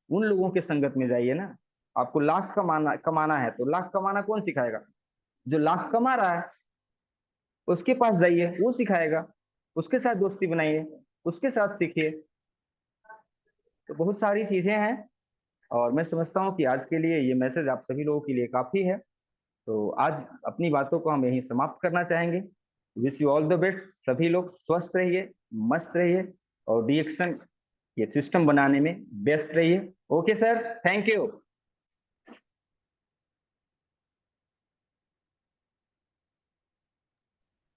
उन लोगों के संगत में जाइए ना। आपको लाख कमाना है तो लाख कमाना कौन सिखाएगा? जो लाख कमा रहा है उसके पास जाइए, वो सिखाएगा। उसके साथ दोस्ती बनाइए, उसके साथ सीखिए। तो बहुत सारी चीजें हैं और मैं समझता हूँ कि आज के लिए ये मैसेज आप सभी लोगों के लिए काफी है। तो आज अपनी बातों को हम यहीं समाप्त करना चाहेंगे। Wish you all the best. सभी लोग स्वस्थ रहिए, मस्त रहिए और डिएक्शन ये सिस्टम बनाने में व्यस्त रहिए। Okay sir, thank you.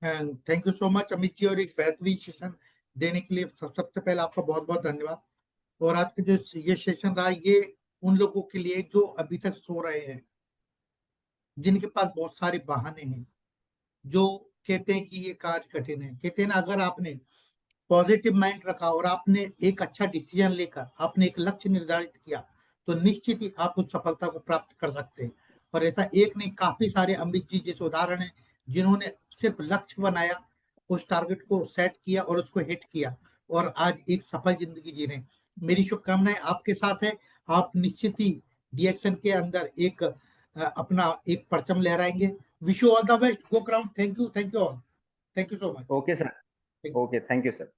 And thank you so much Amit ji, और एक बेहतरीन सेशन देने के लिए सबसे पहले आपका बहुत बहुत धन्यवाद। और आज का जो ये सेशन रहा, ये उन लोगों के लिए जो अभी तक सो रहे हैं, जिनके पास बहुत सारे बहाने हैं, जो कहते हैं कि ये कार्य कठिन है। कहते हैं ना, अगर आपने पॉजिटिव माइंड रखा और आपने एक अच्छा डिसीजन लेकर आपने एक लक्ष्य निर्धारित किया, तो निश्चित ही आप उस सफलता को प्राप्त कर सकते हैं। और ऐसा एक नहीं, काफी सारे अमित जी जैसे उदाहरण हैं, जिन्होंने सिर्फ लक्ष्य बनाया, उस टारगेट को सेट किया और उसको हिट किया, और आज एक सफल जिंदगी जी रहे हैं। मेरी शुभकामनाएं आपके साथ है। आप निश्चित ही डीएक्शन के अंदर एक अपना एक परचम लहराएंगे। Wish you all the best, go ground. Thank you all, thank you so much. Okay sir, okay, thank you sir.